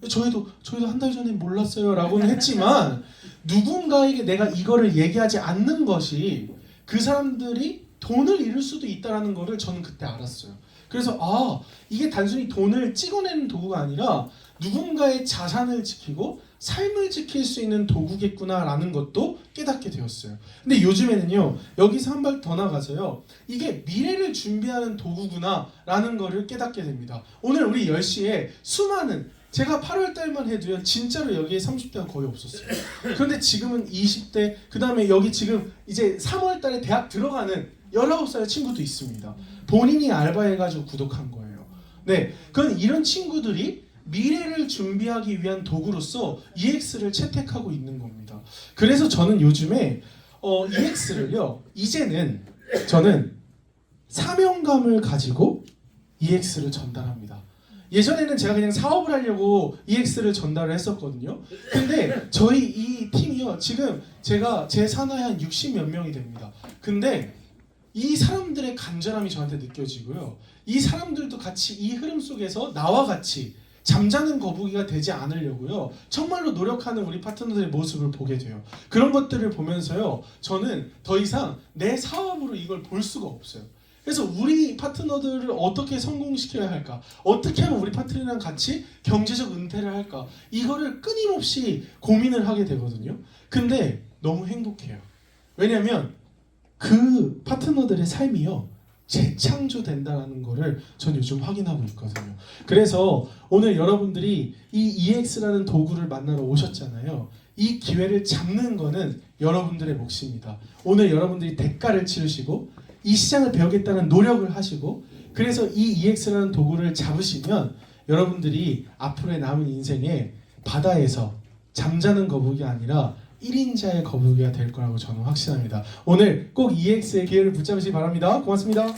저희도 한 달 전에 몰랐어요 라고는 했지만 누군가에게 내가 이거를 얘기하지 않는 것이 그 사람들이 돈을 잃을 수도 있다는 거를 저는 그때 알았어요. 그래서 이게 단순히 돈을 찍어내는 도구가 아니라 누군가의 자산을 지키고 삶을 지킬 수 있는 도구겠구나라는 것도 깨닫게 되었어요. 근데 요즘에는요, 여기서 한 발 더 나가서요, 이게 미래를 준비하는 도구구나라는 거를 깨닫게 됩니다. 오늘 우리 10시에 수많은, 제가 8월 달만 해도요, 진짜로 여기에 30대가 거의 없었어요. 그런데 지금은 20대, 그 다음에 여기 지금 이제 3월 달에 대학 들어가는 19살 친구도 있습니다. 본인이 알바해가지고 구독한 거예요. 네, 그건 이런 친구들이 미래를 준비하기 위한 도구로서 EX를 채택하고 있는 겁니다. 그래서 저는 요즘에 EX를요, 이제는 저는 사명감을 가지고 EX를 전달합니다. 예전에는 제가 그냥 사업을 하려고 EX를 전달을 했었거든요. 근데 저희 이 팀이요, 지금 제가 제 산하에 한 60몇 명이 됩니다. 근데 이 사람들의 간절함이 저한테 느껴지고요, 이 사람들도 같이 이 흐름 속에서 나와 같이 잠자는 거북이가 되지 않으려고요, 정말로 노력하는 우리 파트너들의 모습을 보게 돼요. 그런 것들을 보면서요, 저는 더 이상 내 사업으로 이걸 볼 수가 없어요. 그래서 우리 파트너들을 어떻게 성공시켜야 할까, 어떻게 하면 우리 파트너랑 같이 경제적 은퇴를 할까, 이거를 끊임없이 고민을 하게 되거든요. 근데 너무 행복해요. 왜냐면 그 파트너들의 삶이요, 재창조된다는 거를 전 요즘 확인하고 있거든요. 그래서 오늘 여러분들이 이 EX라는 도구를 만나러 오셨잖아요. 이 기회를 잡는 거는 여러분들의 몫입니다. 오늘 여러분들이 대가를 치르시고 이 시장을 배우겠다는 노력을 하시고, 그래서 이 EX라는 도구를 잡으시면 여러분들이 앞으로의 남은 인생에 바다에서 잠자는 거북이 아니라 1인자의 거북이가 될 거라고 저는 확신합니다. 오늘 꼭 EX의 기회를 붙잡으시기 바랍니다. 고맙습니다.